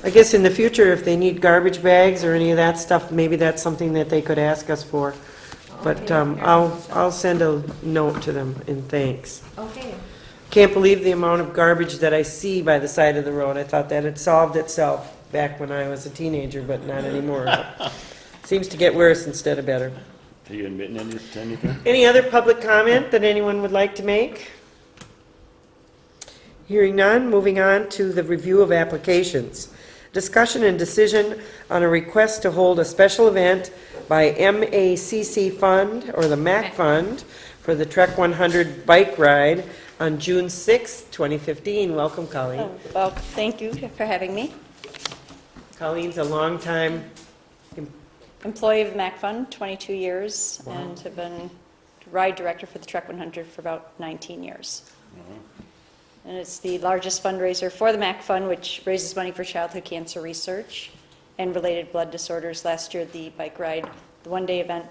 I guess in the future, if they need garbage bags or any of that stuff, maybe that's something that they could ask us for. But I'll send a note to them in thanks. Okay. Can't believe the amount of garbage that I see by the side of the road. I thought that had solved itself back when I was a teenager, but not anymore. Seems to get worse instead of better. Are you admitting anything? Any other public comment that anyone would like to make? Hearing none, moving on to the review of applications. Discussion and decision on a request to hold a special event by MACC Fund, or the MAC Fund, for the Trek 100 bike ride on June 6, 2015. Welcome, Colleen. Well, thank you for having me. Colleen's a longtime Employee of the MAC Fund, 22 years, Wow. and have been ride director for the Trek 100 for about 19 years. And it's the largest fundraiser for the MAC Fund, which raises money for childhood cancer research and related blood disorders. Last year, the bike ride, the one-day event,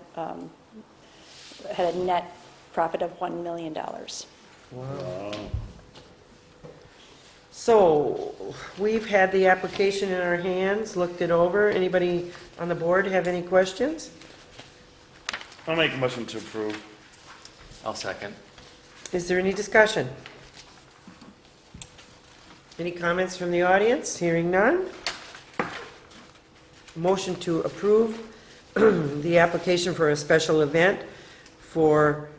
had a net profit of $1 million. Wow. So, we've had the application in our hands, looked it over. Anybody on the board have any questions? I'll make a motion to approve. I'll second. Is there any discussion? Any comments from the audience? Hearing none. Motion to approve the application for a special event for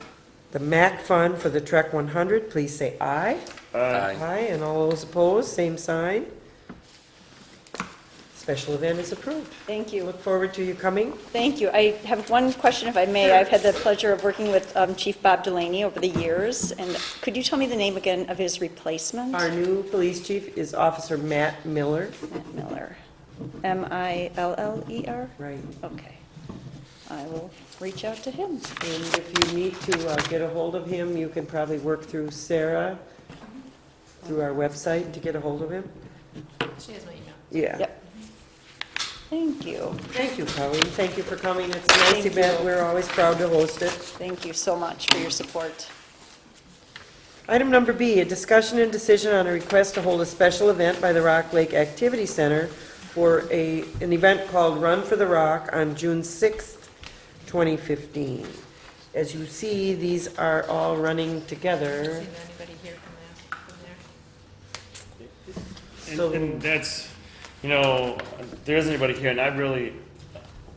the MAC Fund for the Trek 100. Please say aye. Aye. Aye, and all those opposed, same sign. Special event is approved. Thank you. Look forward to you coming. Thank you. I have one question, if I may. I've had the pleasure of working with Chief Bob Delaney over the years, and could you tell me the name again of his replacement? Our new police chief is Officer Matt Miller. Matt Miller. M-I-L-L-E-R? Right. Okay. I will reach out to him. And if you need to get a hold of him, you can probably work through Sarah, through our website to get a hold of him. She has my email. Yeah. Yep. Thank you. Thank you, Colleen. Thank you for coming. It's a nice Thank event. you. We're always proud to host it. Thank you so much for your support. Item number B, a discussion and decision on a request to hold a special event by the Rock Lake Activity Center for an event called Run for the Rock on June 6th, 2015. As you see, these are all running together. Seen anybody here from there? So- And that's, you know, there isn't anybody here, and I really,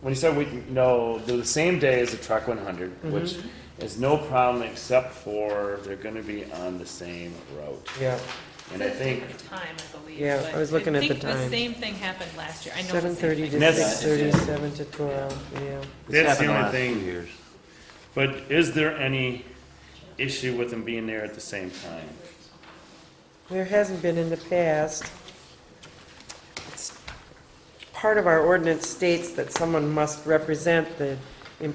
when you said we, you know, they're the same day as the Trek 100, which is no problem except for they're gonna be on the same route. Yeah. And I think, Time, I believe. Yeah, but I was looking at the think time. the same thing happened last year. I know the same 7:30 thing. to That's- 6:30, 7 to 12, yeah. This that's the happened the only last few thing. years. But is there any issue with them being there at the same time? There hasn't been in the past. It's- Part of our ordinance states that someone must represent the Right.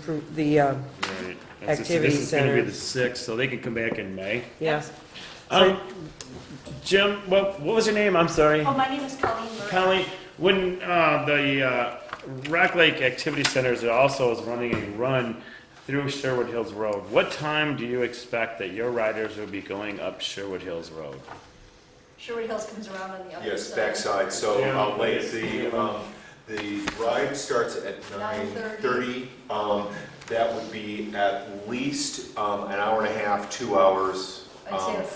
That's just- Activity This is gonna be center. the 6th, so they can come back in May. yes. Jim, what was your name? I'm sorry. Oh, my name is Colleen Murray. Colleen, when the Rock Lake Activity Center also is running a run through Sherwood Hills Road, what time do you expect that your riders will be going up Sherwood Hills Road? Sherwood Hills comes around on the other Yes, side. backside, so Yeah. late, the ride starts at 9:30. That would be at least an hour and a half, 2 hours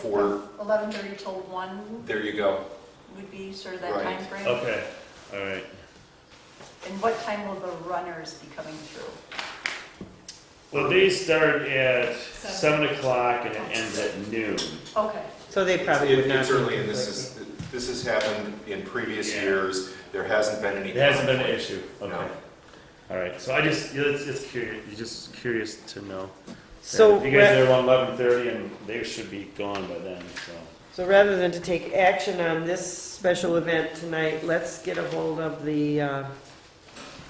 for, 11:30 till 1 there you go. would be sort of that Right. time frame. Okay, all right. And what time will the runners be coming through? Well, they start at 7 o'clock and it ends at noon. Okay. So they probably would not. It's be early, and this conflicted. has happened in previous Yeah. years. There hasn't been any. It hasn't been an conflict. issue, okay. No. All right, so it's curious, just curious to know. So If you guys are around 11:30 and they should be gone by then, so. So rather than to take action on this special event tonight, let's get a hold of the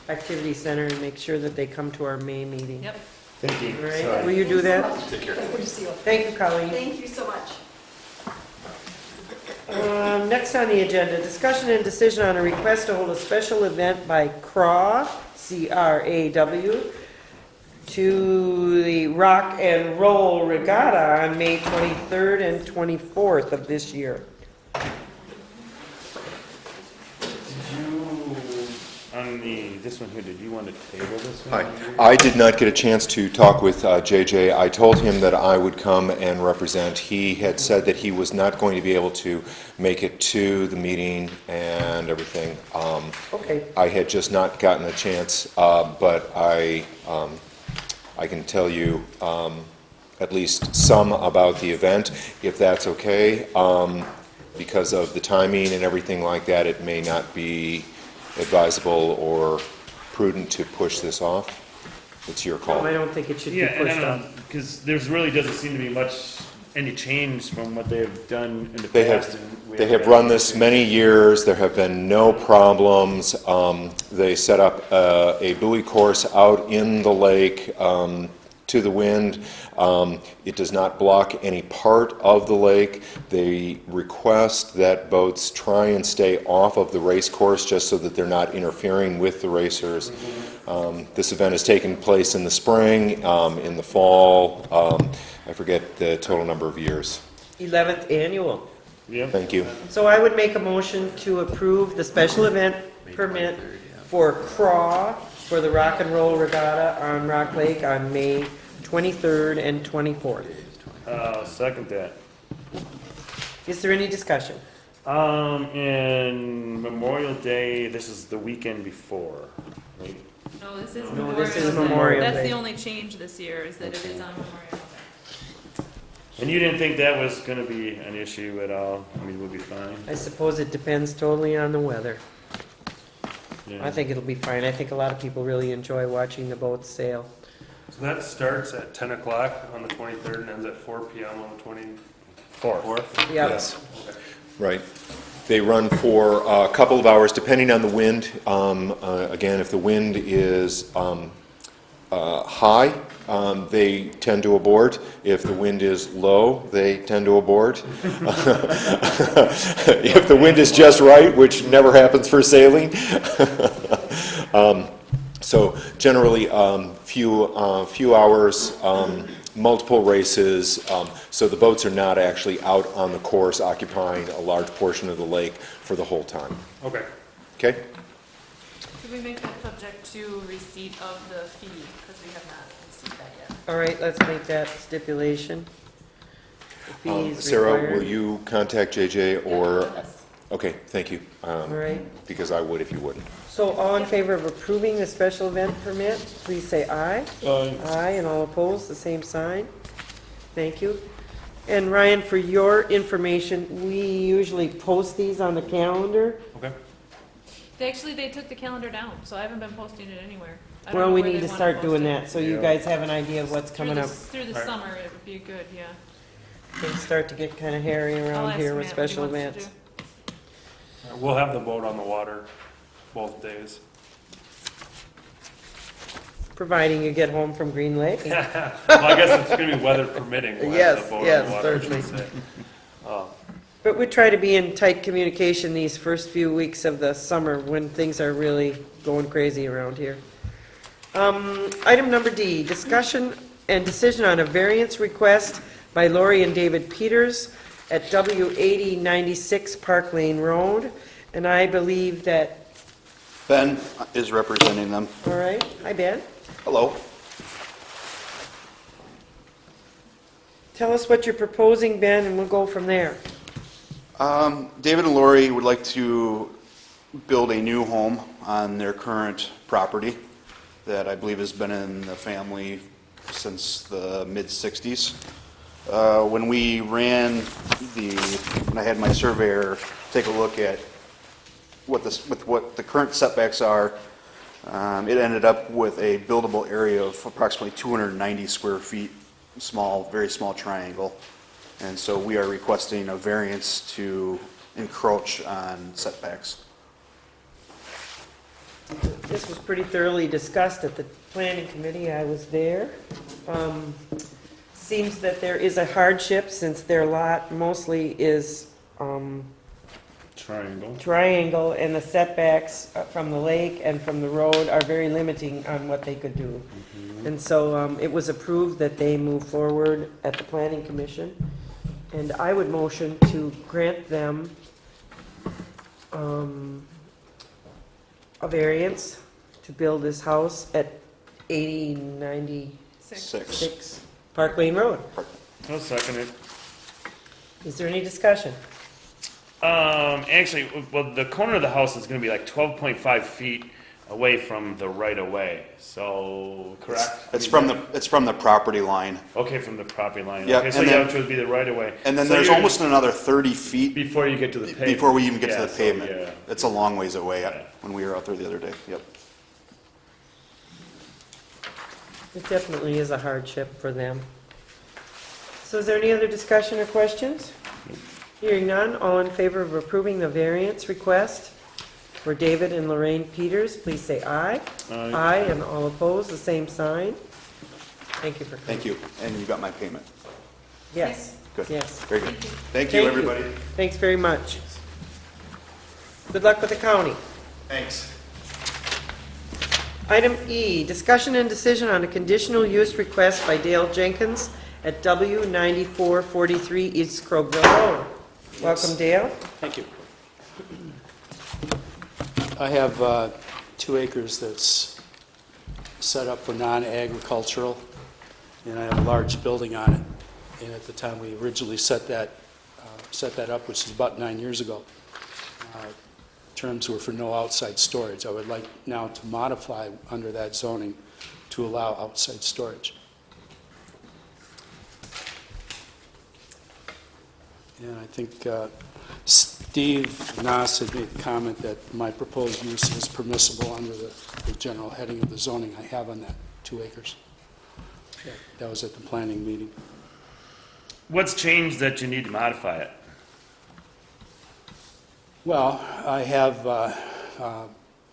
activity center and make sure that they come to our May meeting. Yep. Thank you. All right, Sorry. will you do that? Take care. Thank you, Colleen. Thank you so much. Next on the agenda, discussion and decision on a request to hold a special event by CRAW, C-R-A-W, to the Rock and Roll Regatta on May 23rd and 24th of this year. This one here, did you want to table this one? Hi. I did not get a chance to talk with JJ. I told him that I would come and represent. He had said that he was not going to be able to make it to the meeting and everything. Okay. I had just not gotten a chance, but I can tell you at least some about the event, if that's okay. Because of the timing and everything like that, it may not be advisable or prudent to push this off. It's your call. I don't think it should be Yeah, pushed off. because there's really doesn't seem to be any change from what they've done in the They past. have, they have run this many years. There have been no problems. They set up a buoy course out in the lake to the wind. It does not block any part of the lake. They request that boats try and stay off of the race course just so that they're not interfering with the racers. This event has taken place in the spring, in the fall. I forget the total number of years. 11th annual. Yeah. Thank you. So I would make a motion to approve the special event permit for CRAW for the Rock and Roll Regatta on Rock Lake on May 23rd and 24th. Second that. Is there any discussion? In Memorial Day, this is the weekend before, right? No, this is No, Memorial this is Day. Memorial That's Day. the only change this year, is that it is on Memorial Day. And you didn't think that was gonna be an issue at all? I mean, we'll be fine? I suppose it depends totally on the weather. Yeah. I think it'll be fine. I think a lot of people really enjoy watching the boats sail. So that starts at 10 o'clock on the 23rd and ends at 4 p.m. on the 24th? Yep. Yes. Right. They run for a couple of hours, depending on the wind. Again, if the wind is high, they tend to abort. If the wind is low, they tend to abort. If the wind is just right, which never happens for sailing. So generally, few hours, multiple races, so the boats are not actually out on the course occupying a large portion of the lake for the whole time. Okay. Okay? Could we make that subject to receipt of the fee, because we have not received that yet? All right, let's make that stipulation. The fees Sarah, required. will you contact JJ or? Yeah, yes. Okay, thank you. All right. Because I would if you wouldn't. So all in favor of approving the special event permit, please say aye. Aye, and all opposed, the same sign. Thank you. And Ryan, for your information, we usually post these on the calendar. Okay. They took the calendar down, so I haven't been posting it anywhere. I don't Well, know we where need they to wanna start post doing it. that, so you guys have an idea of what's coming up. Through the Alright. summer, it would be good, yeah. Things start to get kind of hairy I'll around ask here with Matt what he special wants to events. do. We'll have the boat on the water both days. Providing you get home from Green Lake. Well, I guess it's going to be weather permitting. We'll have the boat on Yes, the water, I certainly. should say. But we try to be in tight communication these first few weeks of the summer when things are really going crazy around here. Item number D, discussion and decision on a variance request by Lori and David Peters at W8096 Park Lane Road. And I believe that, Ben is representing them. all right, hi Ben. Hello. Tell us what you're proposing, Ben, and we'll go from there. David and Lori would like to build a new home on their current property that I believe has been in the family since the mid-60s. When I had my surveyor take a look at what the current setbacks are, it ended up with a buildable area of approximately 290 square feet, very small triangle. And so we are requesting a variance to encroach on setbacks. This was pretty thoroughly discussed at the planning committee. I was there. Seems that there is a hardship since their lot mostly is triangle, and the setbacks from the lake and from the road are very limiting on what they could do. And so it was approved that they move forward at the planning commission. And I would motion to grant them a variance to build this house at 8096 Park Lane Road. I'll second it. Is there any discussion? Actually, well, the corner of the house is gonna be like 12.5 feet away from the right-of-way, so, correct? It's from the property line. Okay, from the property line. Yeah, Okay, so and yeah, then- which would be the right-of-way. And then So there's you're- almost another 30 feet Before you get to the pavement. before we even get to Yeah, the so, pavement. yeah. It's a long ways away when we were out there the other day, yep. It definitely is a hardship for them. So is there any other discussion or questions? Hearing none, all in favor of approving the variance request for David and Lorraine Peters, please say aye. Aye. Aye, and all opposed, the same sign. Thank you for coming. Thank you, and you got my payment. Yes. Good. Yes. Very good. Thank you, everybody. Thanks very much. Good luck with the county. Thanks. Item E, discussion and decision on a conditional use request by Dale Jenkins at W 9443 East Crowville Road. Welcome, Dale. Thank you. I have 2 acres that's set up for non-agricultural, and I have a large building on it. And at the time we originally set that up, which is about 9 years ago, terms were for no outside storage. I would like now to modify under that zoning to allow outside storage. And I think Steve Nass had made the comment that my proposed use is permissible under the general heading of the zoning I have on that 2 acres. That was at the planning meeting. What's changed that you need to modify it? Well, I have a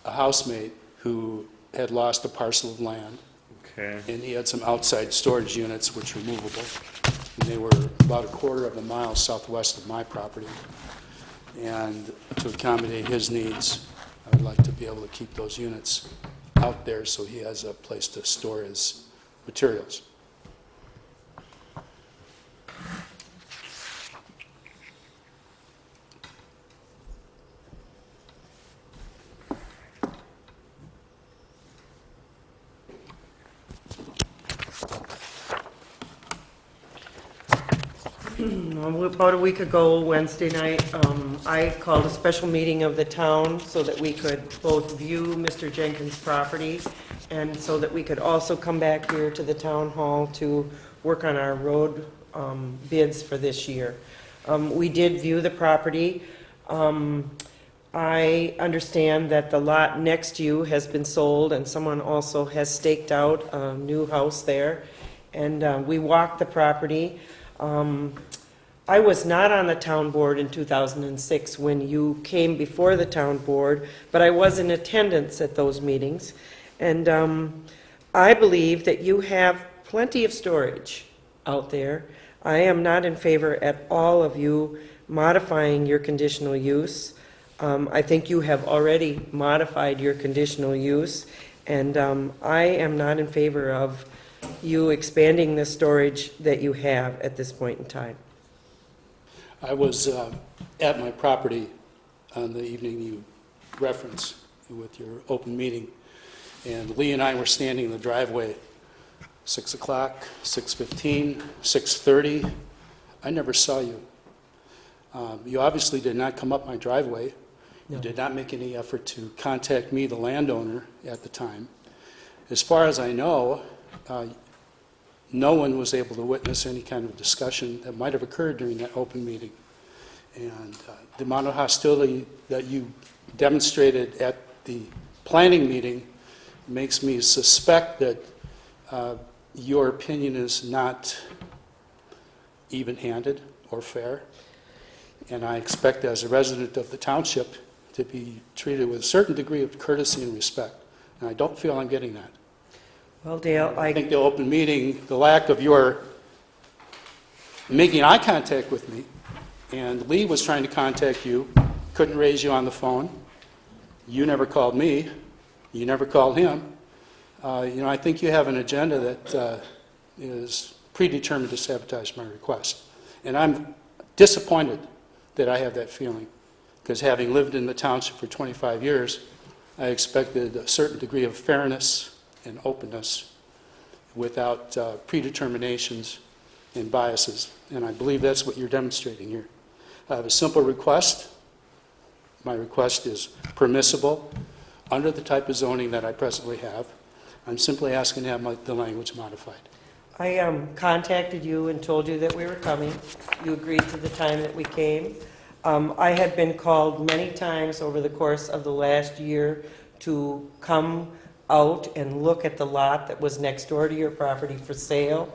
housemate who had lost a parcel of land. Okay. And he had some outside storage units which were movable. And they were about a quarter of a mile southwest of my property. And to accommodate his needs, I would like to be able to keep those units out there so he has a place to store his materials. About a week ago, Wednesday night, I called a special meeting of the town so that we could both view Mr. Jenkins' property and so that we could also come back here to the town hall to work on our road bids for this year. We did view the property. I understand that the lot next to you has been sold and someone also has staked out a new house there. And we walked the property. I was not on the town board in 2006 when you came before the town board, but I was in attendance at those meetings. And I believe that you have plenty of storage out there. I am not in favor at all of you modifying your conditional use. I think you have already modified your conditional use, and I am not in favor of you expanding the storage that you have at this point in time. I was at my property on the evening you referenced with your open meeting, and Lee and I were standing in the driveway, 6 o'clock, 6:15, 6:30. I never saw you. You obviously did not come up my driveway. You did not make any effort to contact me, the landowner, at the time. As far as I know, no one was able to witness any kind of discussion that might have occurred during that open meeting. And the amount of hostility that you demonstrated at the planning meeting makes me suspect that your opinion is not even-handed or fair. And I expect, as a resident of the township, to be treated with a certain degree of courtesy and respect. And I don't feel I'm getting that. Well, Dale, I think the open meeting, the lack of your making eye contact with me, and Lee was trying to contact you, couldn't raise you on the phone. You never called me. You never called him. I think you have an agenda that is predetermined to sabotage my request. And I'm disappointed that I have that feeling, because having lived in the township for 25 years, I expected a certain degree of fairness and openness without predeterminations and biases. And I believe that's what you're demonstrating here. I have a simple request. My request is permissible under the type of zoning that I presently have. I'm simply asking to have the language modified. I contacted you and told you that we were coming. You agreed to the time that we came. I had been called many times over the course of the last year to come out and look at the lot that was next door to your property for sale,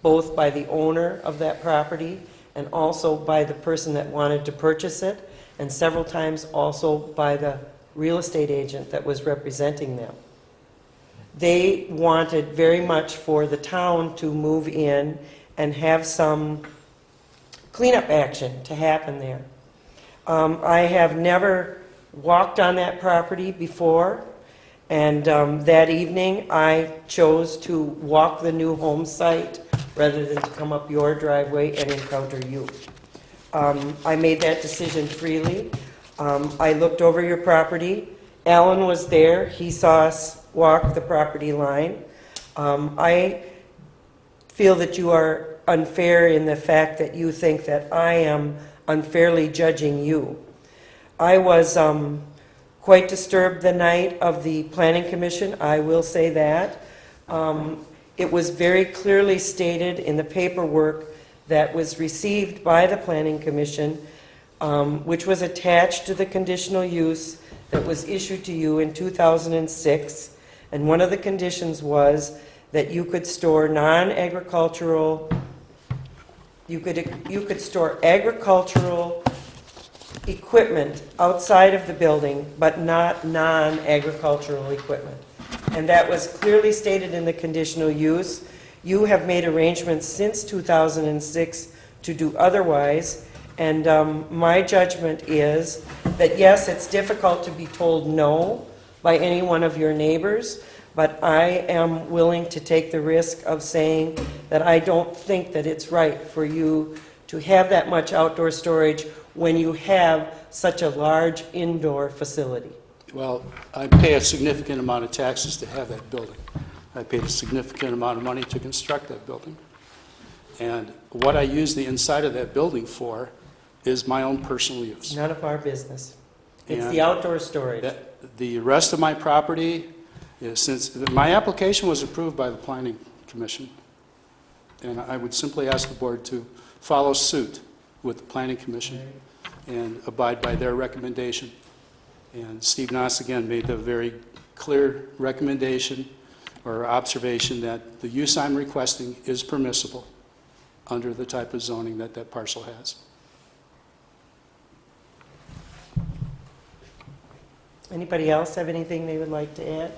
both by the owner of that property and also by the person that wanted to purchase it, and several times also by the real estate agent that was representing them. They wanted very much for the town to move in and have some cleanup action to happen there. I have never walked on that property before, and that evening I chose to walk the new home site rather than to come up your driveway and encounter you. I made that decision freely. I looked over your property. Alan was there. He saw us walk the property line. I feel that you are unfair in the fact that you think that I am unfairly judging you. I was quite disturbed the night of the Planning Commission, I will say that. It was very clearly stated in the paperwork that was received by the Planning Commission, which was attached to the conditional use that was issued to you in 2006. And one of the conditions was that you could store non-agricultural, you could store agricultural equipment outside of the building, but not non-agricultural equipment. And that was clearly stated in the conditional use. You have made arrangements since 2006 to do otherwise, and my judgment is that yes, it's difficult to be told no by any one of your neighbors, but I am willing to take the risk of saying that I don't think that it's right for you to have that much outdoor storage when you have such a large indoor facility. Well, I pay a significant amount of taxes to have that building. I paid a significant amount of money to construct that building. And what I use the inside of that building for is my own personal use. None of our business. It's And the outdoor storage. The rest of my property, since my application was approved by the Planning Commission, and I would simply ask the board to follow suit with the Planning Commission and abide by their recommendation. And Steve Noss again made the very clear recommendation or observation that the use I'm requesting is permissible under the type of zoning that that parcel has. Anybody else have anything they would like to add?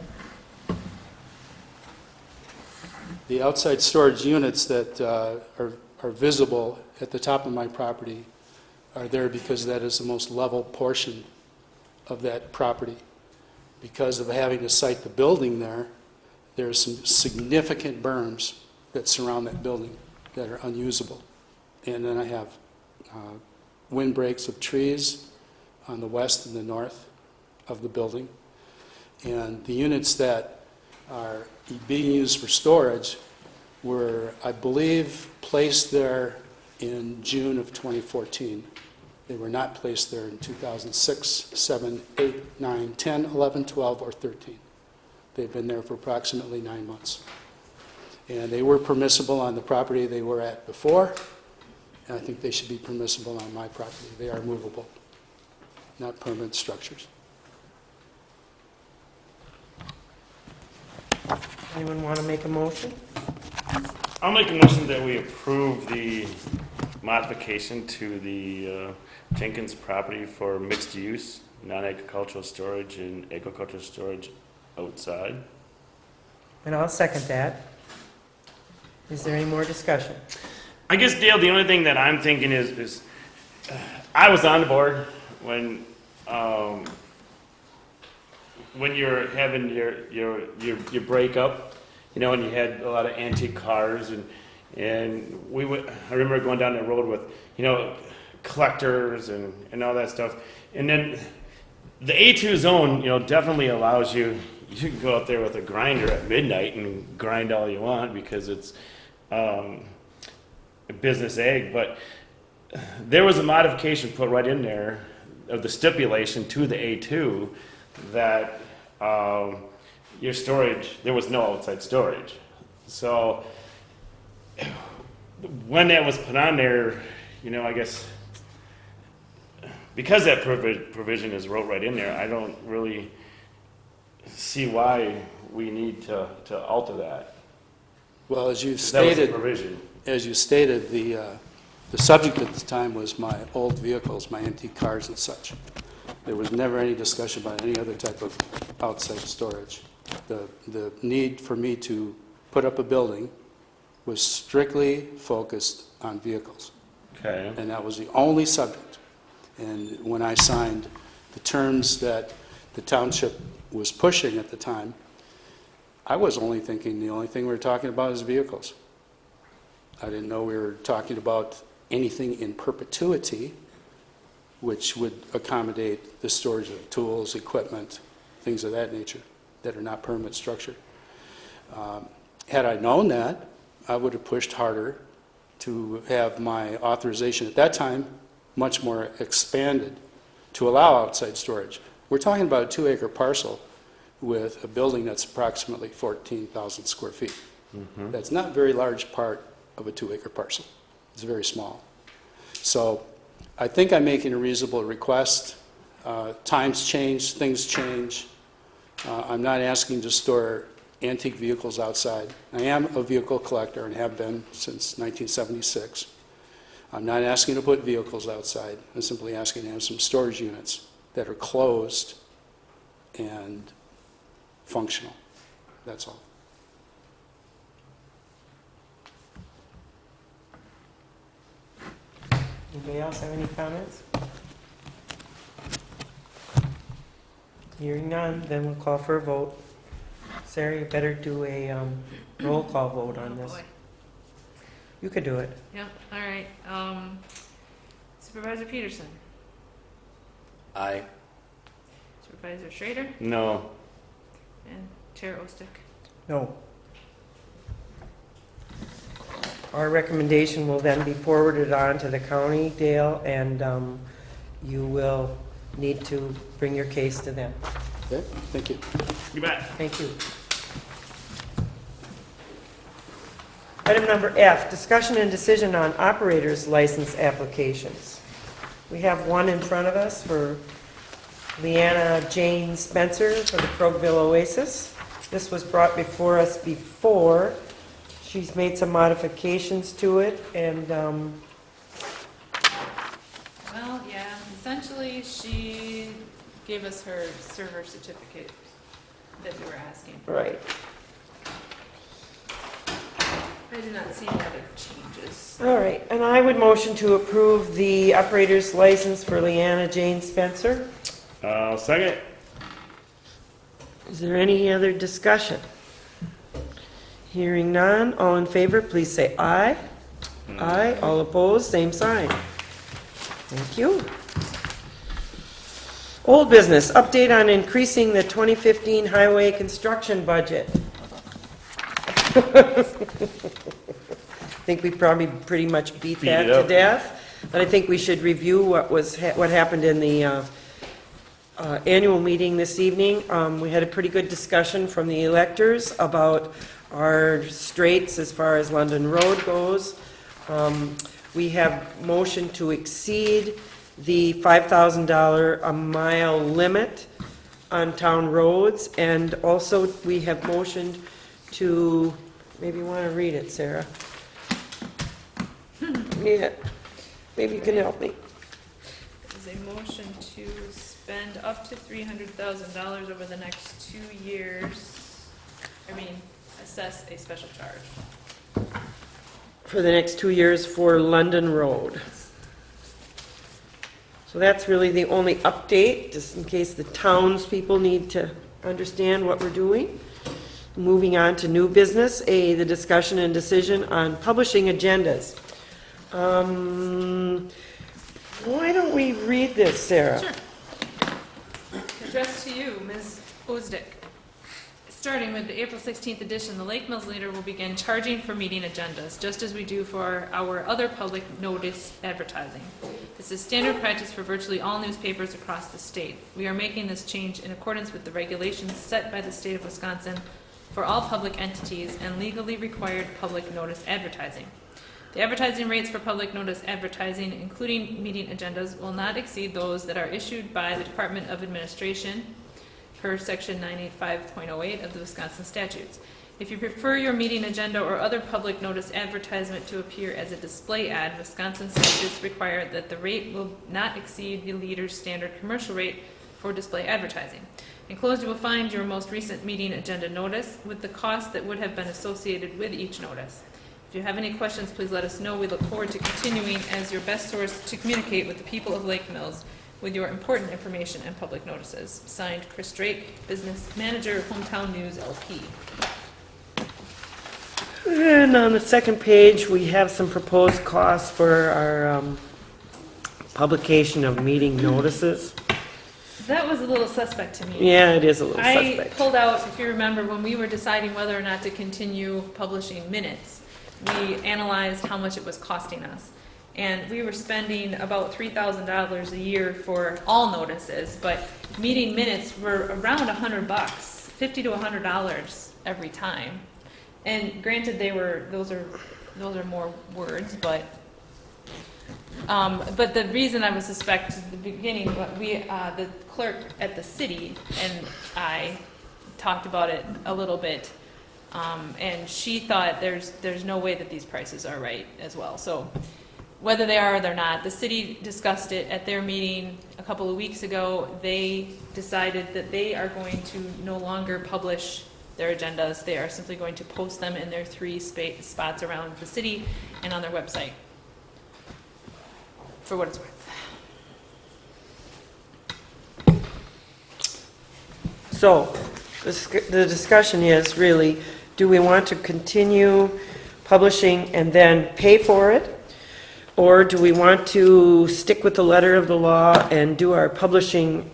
The outside storage units that are visible at the top of my property are there because that is the most level portion of that property. Because of having to site the building there, there's some significant berms that surround that building that are unusable. And then I have windbreaks of trees on the west and the north of the building. And the units that are being used for storage were, I believe, placed there in June of 2014. They were not placed there in 2006, 7, 8, 9, 10, 11, 12, or 13. They've been there for approximately 9 months. And they were permissible on the property they were at before, and I think they should be permissible on my property. They are movable, not permanent structures. Anyone want to make a motion? I'll make a motion that we approve the modification to the Jenkins property for mixed use, non-agricultural storage and agricultural storage outside. And I'll second that. Is there any more discussion? I guess, Dale, the only thing that I'm thinking is I was on the board when you're having your breakup, you know, and you had a lot of antique cars, and I remember going down that road with, you know, collectors and all that stuff. And then the A2 zone, you know, definitely allows you can go out there with a grinder at midnight and grind all you want because it's a business ag. But there was a modification put right in there of the stipulation to the A2 that your storage, there was no outside storage. So when that was put on there, you know, I guess because that provision is wrote right in there, I don't really see why we need to alter that. Well, as you That was stated, the provision. the subject at the time was my old vehicles, my antique cars and such. There was never any discussion about any other type of outside storage. The need for me to put up a building was strictly focused on vehicles. Okay. And that was the only subject. And when I signed the terms that the township was pushing at the time, I was only thinking the only thing we were talking about is vehicles. I didn't know we were talking about anything in perpetuity, which would accommodate the storage of tools, equipment, things of that nature that are not permanent structure. Had I known that, I would have pushed harder to have my authorization at that time much more expanded to allow outside storage. We're talking about a 2-acre parcel with a building that's approximately 14,000 square feet. Mm-hmm. That's not a very large part of a 2-acre parcel. It's very small. So I think I'm making a reasonable request. Times change, things change. I'm not asking to store antique vehicles outside. I am a vehicle collector and have been since 1976. I'm not asking to put vehicles outside. I'm simply asking to have some storage units that are closed and functional. That's all. Anybody else have any comments? Hearing none, then we'll call for a vote. Sarah, you better do a roll call vote on this. Boy. You could do it. Yep, all right. Supervisor Peterson, Aye. Supervisor Schrader, No. and Chair Ostick. No. Our recommendation will then be forwarded on to the county, Dale, and you will need to bring your case to them. Okay, thank you. You bet. Thank you. Item number F, discussion and decision on operators license applications. We have one in front of us for Leanna Jane Spencer for the Krogville Oasis. This was brought before us before. She's made some modifications to it, and Well, yeah, essentially, she gave us her server certificate that we were asking for. right. I do not see any other changes. All right, and I would motion to approve the operator's license for Leanna Jane Spencer. Second. Is there any other discussion? Hearing none, all in favor, please say aye. Aye, all opposed, same sign. Thank you. Old business, update on increasing the 2015 highway construction budget. I think we probably pretty much beat that it to up. death, but I think we should review what happened in the annual meeting this evening. We had a pretty good discussion from the electors about our straits as far as London Road goes. We have motion to exceed the $5,000 a mile limit on town roads, and also we have motioned to, maybe you want to read it, Sarah. Yeah, maybe you can help me. Is a motion to spend up to $300,000 over the next 2 years. Assess a special charge. For the next 2 years for London Road. So that's really the only update, just in case the townspeople need to understand what we're doing. Moving on to new business, the discussion and decision on publishing agendas. Why don't we read this, Sarah? Sure. Addressed to you, Ms. Osdick. Starting with the April 16th edition, the Lake Mills Leader will begin charging for meeting agendas, just as we do for our other public notice advertising. This is standard practice for virtually all newspapers across the state. We are making this change in accordance with the regulations set by the state of Wisconsin for all public entities and legally required public notice advertising. The advertising rates for public notice advertising, including meeting agendas, will not exceed those that are issued by the Department of Administration per section 985.08 of the Wisconsin statutes. If you prefer your meeting agenda or other public notice advertisement to appear as a display ad, Wisconsin statutes require that the rate will not exceed the Leader's standard commercial rate for display advertising. Enclosed you will find your most recent meeting agenda notice with the cost that would have been associated with each notice. If you have any questions, please let us know. We look forward to continuing as your best source to communicate with the people of Lake Mills with your important information and public notices. Signed, Chris Drake, Business Manager, Hometown News, LP. And on the second page, we have some proposed costs for our publication of meeting notices. That was a little suspect to me. Yeah, it is a little I suspect. pulled out, if you remember, when we were deciding whether or not to continue publishing minutes, we analyzed how much it was costing us. And we were spending about $3,000 a year for all notices, but meeting minutes were around $100, $50 to $100 every time. And granted, those are more words, but the reason I was suspect at the beginning, the clerk at the city and I talked about it a little bit, and she thought there's no way that these prices are right as well. So whether they are or they're not, the city discussed it at their meeting a couple of weeks ago. They decided that they are going to no longer publish their agendas. They are simply going to post them in their 3 spots around the city and on their website, for what it's worth. So, the discussion is really, do we want to continue publishing and then pay for it? Or do we want to stick with the letter of the law and do our publishing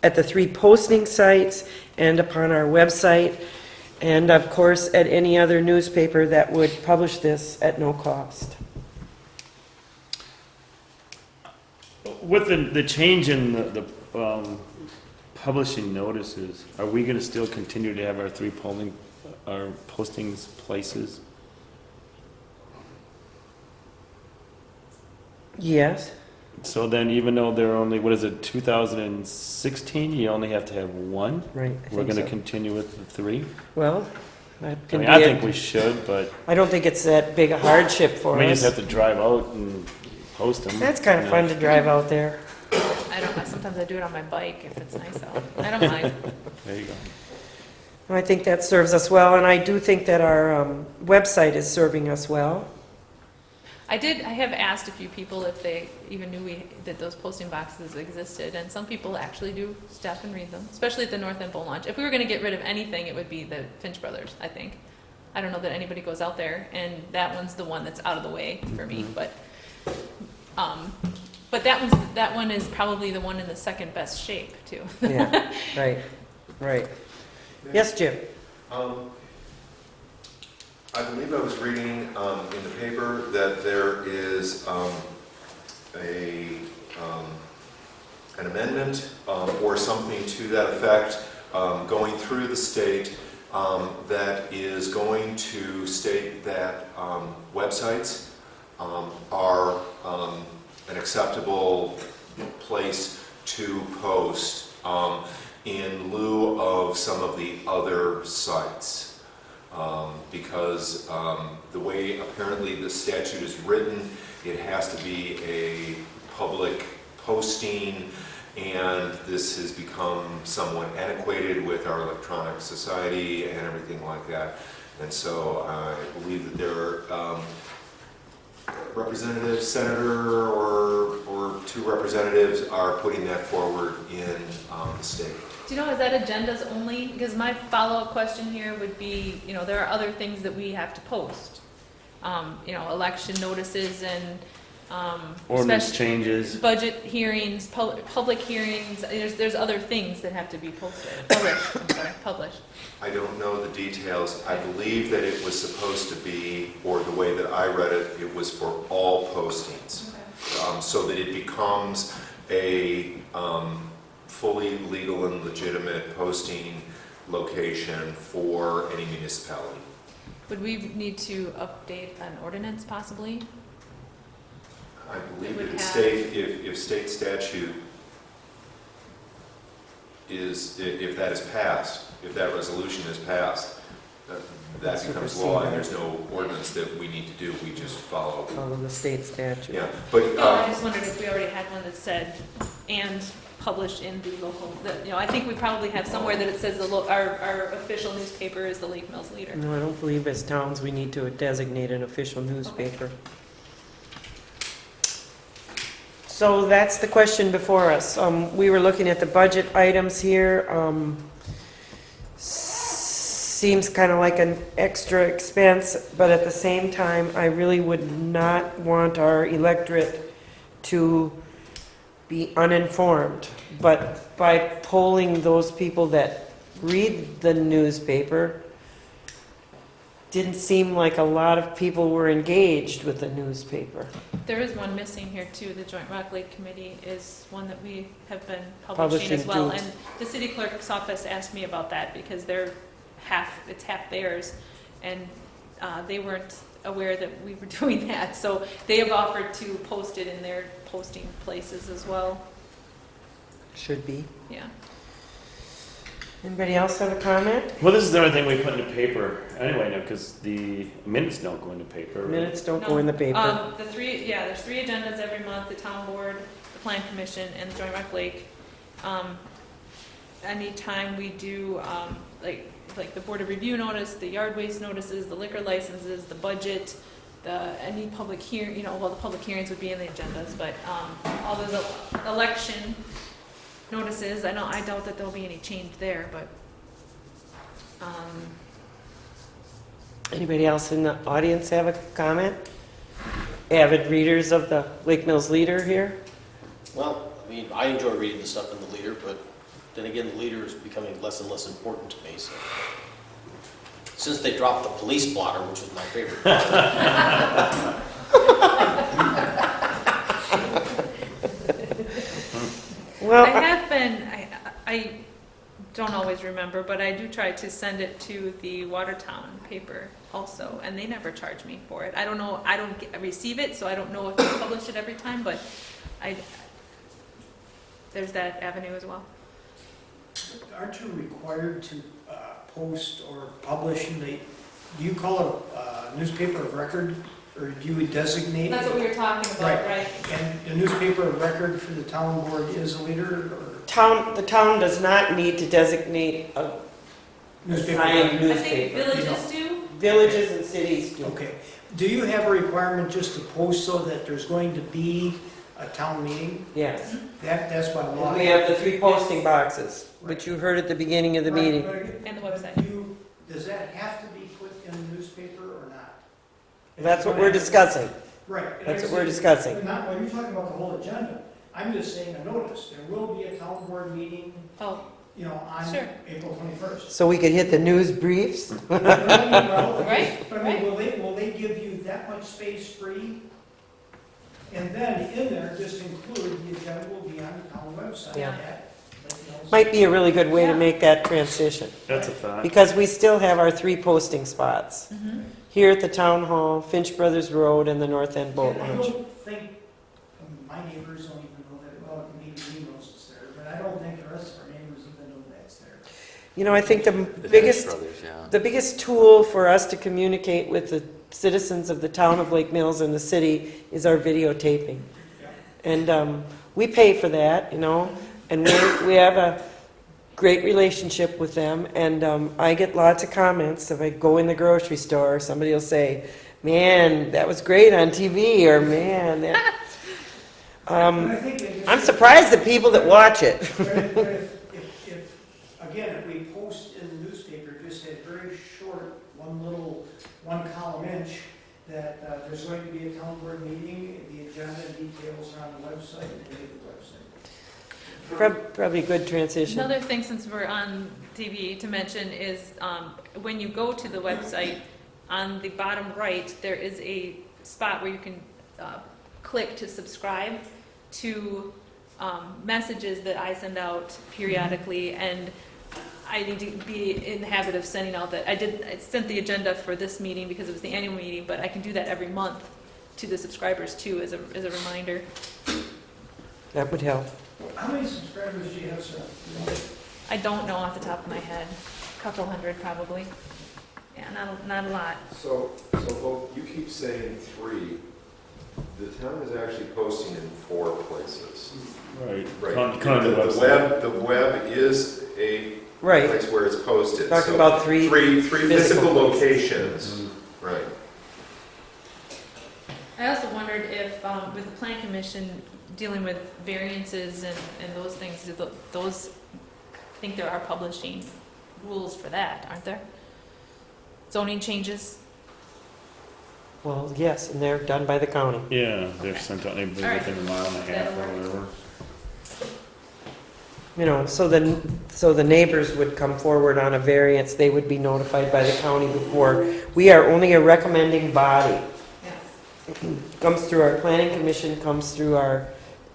at the 3 posting sites and upon our website, and of course at any other newspaper that would publish this at no cost? With the change in the publishing notices, are we going to still continue to have our 3 postings places? Yes. So then, even though they're only, 2016, you only have to have 1? Right, We're going to continue with the 3? Well, that I can mean, be I think we should, but I don't think it's that big a hardship for we us. just have to drive out and post them. That's kind of fun to drive out there. Sometimes I do it on my bike if it's nice out. I don't mind. There you go. I think that serves us well, and I do think that our website is serving us well. I have asked a few people if they even knew that those posting boxes existed, and some people actually do stop and read them, especially at the North End Bowl Launch. If we were going to get rid of anything, it would be the Finch Brothers, I think. I don't know that anybody goes out there, and that one's the one that's out of the way for me. But that one is probably the one in the second best shape too. Yeah, right. Yes, Jim. I believe I was reading in the paper that there is an amendment or something to that effect going through the state that is going to state that websites are an acceptable place to post in lieu of some of the other sites. Because the way apparently the statute is written, it has to be a public posting, and this has become somewhat antiquated with our electronic society and everything like that. And so I believe that there are representative, senator, or two representatives are putting that forward in the state. Do you know, is that agendas only? Because my follow-up question here would be, you know, there are other things that we have to post. You know, election notices and, Ordinance spec- changes. budget hearings, public hearings, there's other things that have to be posted, published. I don't know the details. I believe that it was supposed to be, or the way that I read it, it was for all postings. So that it becomes a fully legal and legitimate posting location for any municipality. Would we need to update an ordinance possibly? I believe would that have- if state statute is, if that is passed, if that resolution is passed, that becomes law, and there's no ordinance that we need to do, we just follow. Follow the state statute. Yeah, but, No, I just wondered if we already had one that said, and published in the local, you know, I think we probably have somewhere that it says our official newspaper is the Lake Mills Leader. No, I don't believe as towns we need to designate an official newspaper. So that's the question before us. We were looking at the budget items here. Seems kind of like an extra expense, but at the same time, I really would not want our electorate to be uninformed. But by polling those people that read the newspaper, didn't seem like a lot of people were engaged with the newspaper. There is one missing here too. The Joint Rock Lake Committee is one that we have been publishing as well. too. And the city clerk's office asked me about that because it's half theirs, and they weren't aware that we were doing that. So they have offered to post it in their posting places as well. Should be. Yeah. Anybody else have a comment? Well, this is the only thing we put in the paper anyway, no, because the minutes don't go in the paper. Right? Minutes don't go in the paper. There's three agendas every month: the town board, the plan commission, and the Joint Rock Lake. Anytime we do like the board of review notice, the yard waste notices, the liquor licenses, the budget, any public hearing, you know, well, the public hearings would be in the agendas, but all those election notices, I doubt that there'll be any change there, but Anybody else in the audience have a comment? Avid readers of the Lake Mills Leader here? Well, I mean, I enjoy reading the stuff in the Leader, but then again, the Leader is becoming less and less important to me, so. Since they dropped the police blotter, which was my favorite part. Well, I have been, I don't always remember, but I do try to send it to the Watertown paper also, and they never charge me for it. I don't know, I don't receive it, so I don't know if they publish it every time, but there's that avenue as well. Aren't you required to post or publish in the, do you call it a newspaper of record, or do you designate? That's what we were talking about, right? And the newspaper of record for the town board is a leader, or? The town does not need to designate a assigned I think newspaper. villages do. Villages and cities do. Okay. Do you have a requirement just to post so that there's going to be a town meeting? Yes. That's by law. We have the 3 posting boxes, which you heard at the beginning of the Right, meeting. but again, And the website. Does that have to be put in the newspaper or not? That's what we're discussing. Right. That's what we're discussing. Not, well, you're talking about the whole agenda. I'm just saying a notice. There will be a town board meeting, Oh, you know, on Sure. April 21st. So we could hit the news briefs? Right, But I mean, will they give you that much space free? And then in there, just include the agenda will be on the town website. Yeah. That Might be a really good way to Yeah. make that transition. That's a thought. Because we still have our 3 posting spots. mhm. Here at the town hall, Finch Brothers Road, and the North End Boat I Launch. don't think, my neighbors don't even know that, well, maybe he knows it's there, but I don't think the rest of our neighbors even know that's there. You know, I think the Finch biggest, Brothers, yeah. the biggest tool for us to communicate with the citizens of the town of Lake Mills and the city is our videotaping. And we pay for that, you know, and we have a great relationship with them, and I get lots of comments. If I go in the grocery store, somebody will say, man, that was great on TV, or man, that... I'm surprised at people that watch it. But if, again, if we post in the newspaper, just a very short, one column inch, that there's going to be a town board meeting, the agenda details are on the website, and the website. Probably good transition. Another thing, since we're on TV, to mention is when you go to the website, on the bottom right, there is a spot where you can click to subscribe to messages that I send out periodically, and I need to be in the habit of sending out that. I sent the agenda for this meeting because it was the annual meeting, but I can do that every month to the subscribers too, as a reminder. That would help. How many subscribers do you have, sir? I don't know off the top of my head. A couple hundred probably. Yeah, not a lot. So Hope, you keep saying 3. The town is actually posting in 4 places. Right. The web is a place where it's posted. Talking about three physical locations. Right. I also wondered if, with the plan commission dealing with variances and those things, I think there are publishing rules for that, aren't there? Zoning changes? Well, yes, and they're done by the county. Yeah, they're sent out maybe within a mile and a half or whatever. You know, so the neighbors would come forward on a variance, they would be notified by the county before. We are only a recommending body. Comes through our planning commission, comes through our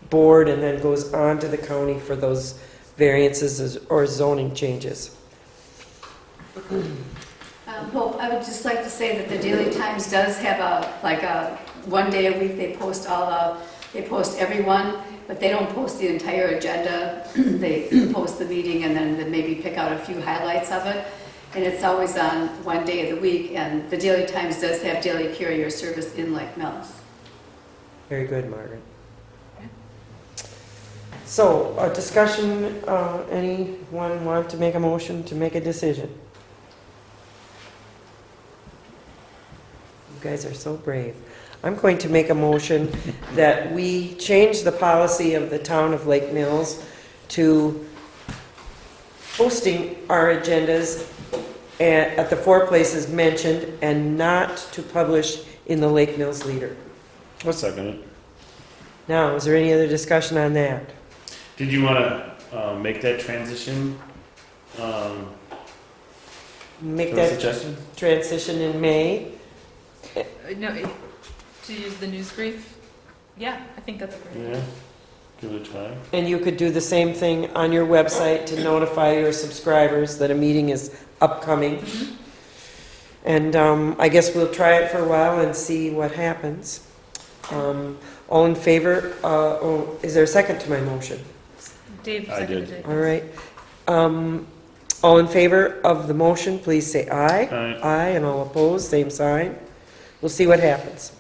board, and then goes on to the county for those variances or zoning changes. Hope, I would just like to say that the Daily Times does have a one day a week, they post everyone, but they don't post the entire agenda. They post the meeting and then they maybe pick out a few highlights of it. And it's always on one day of the week, and the Daily Times does have daily courier service in Lake Mills. Very good, Margaret. So, a discussion, anyone want to make a motion to make a decision? You guys are so brave. I'm going to make a motion that we change the policy of the town of Lake Mills to posting our agendas at the 4 places mentioned and not to publish in the Lake Mills Leader. I'll second it. Now, is there any other discussion on that? Did you want to make that transition? Make to a that suggestion? transition in May? No, to use the news brief? Yeah, I think that's a great idea. Yeah, give it a try. And you could do the same thing on your website to notify your subscribers that a meeting is upcoming. And I guess we'll try it for a while and see what happens. All in favor? Is there a second to my motion? Dave I seconded did. it. All right. All in favor of the motion, please say aye. Aye. Aye, and all opposed, same sign. We'll see what happens.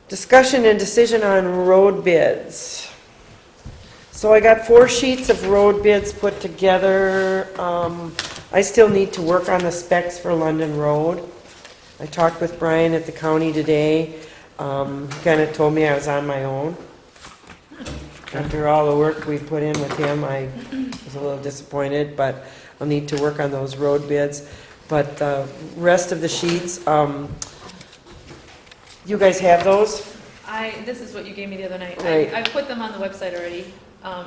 Discussion and decision on road bids. So I got 4 sheets of road bids put together. I still need to work on the specs for London Road. I talked with Brian at the county today. He kind of told me I was on my own. After all the work we put in with him, I was a little disappointed, but I'll need to work on those road bids. But the rest of the sheets, you guys have those? This is what you gave me the other night. Right. I put them on the website already,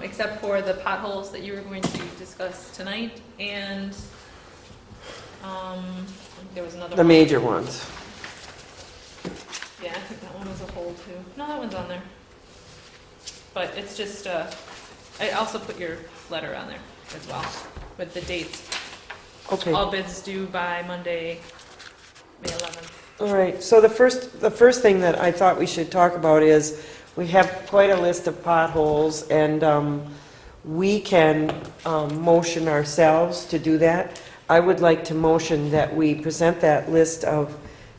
except for the potholes that you were going to discuss tonight, and there was another one. The major ones. Yeah, I think that one was a whole too. No, that one's on there. But it's just, I also put your letter on there as well, with the dates. Okay. All bids due by Monday, May 11th. All right, so the first thing that I thought we should talk about is we have quite a list of potholes, and we can motion ourselves to do that. I would like to motion that we present that list of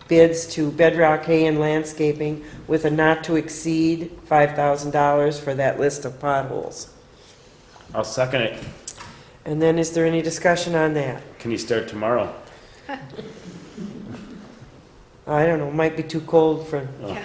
bids to Bedrock Hay and Landscaping with a not to exceed $5,000 for that list of potholes. I'll second it. And then is there any discussion on that? Can you start tomorrow? I don't know, might be too cold for... Oh.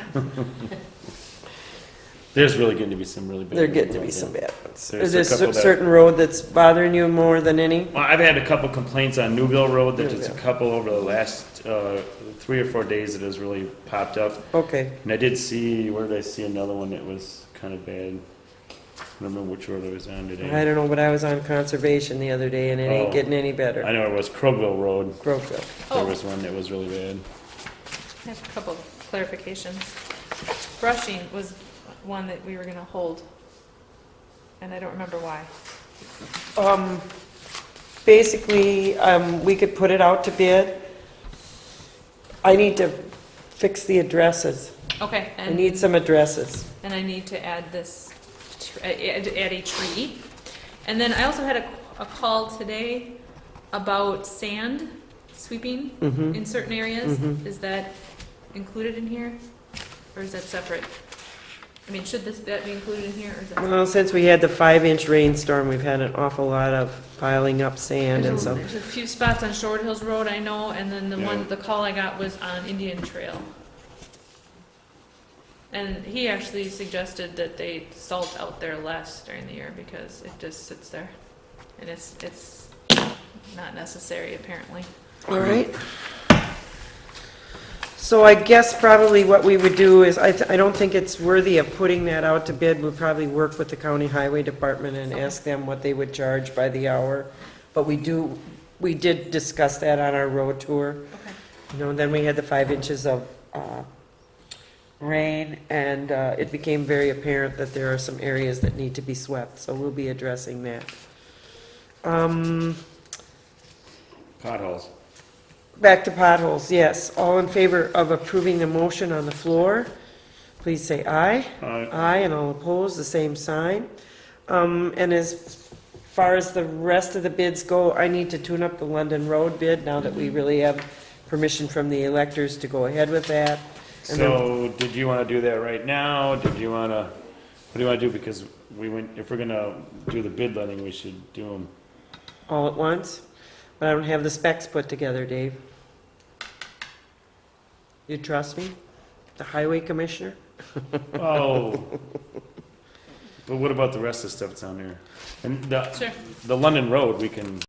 There's really getting to be some really bad. There getting to be ones, some yeah. bad ones. There's Is a there couple a that- certain road that's bothering you more than any? Well, I've had a couple complaints on Newville Road, that there's a Newville. couple over the last 3 or 4 days that has really popped up. Okay. And I did see, where did I see another one that was kind of bad? I don't remember which road I was on today. I don't know, but I was on conservation the other day and it ain't Oh. getting any better. I know it was Krogville Road. Crowville. There Oh. was one that was really bad. I have a couple of clarifications. Brushing was one that we were gonna hold, and I don't remember why. Basically, we could put it out to bid. I need to fix the addresses. Okay. I need some addresses. And I need to add this, add a tree. And then I also had a call today about sand sweeping Mhm. in certain areas. Mhm. Is that included in here, or is that separate? I mean, should that be included in here, or is that? Well, since we had the 5-inch rainstorm, we've had an awful lot of piling up sand and so. There's a few spots on Short Hills Road, I know, and then the call I got was on Indian Trail. And he actually suggested that they salt out there less during the year because it just sits there. And it's not necessary, apparently. All right. So I guess probably what we would do is, I don't think it's worthy of putting that out to bid. We'll probably work with the county highway department and ask them what they would charge by the hour. But we did discuss that on our road tour. Okay. You know, and then we had the 5 inches of rain, and it became very apparent that there are some areas that need to be swept, so we'll be addressing that. Potholes. Back to potholes, yes. All in favor of approving the motion on the floor, please say aye. Aye. Aye, and all opposed, the same sign. And as far as the rest of the bids go, I need to tune up the London Road bid now that we really have permission from the electors to go ahead with that. And then- So, did you want to do that right now? Did you want to, what do you want to do? Because if we're going to do the bid letting, we should do them. All at once? But I don't have the specs put together, Dave. You trust me? The highway commissioner? Oh. But what about the rest of the stuff that's on there? And Sure. the London Road, we can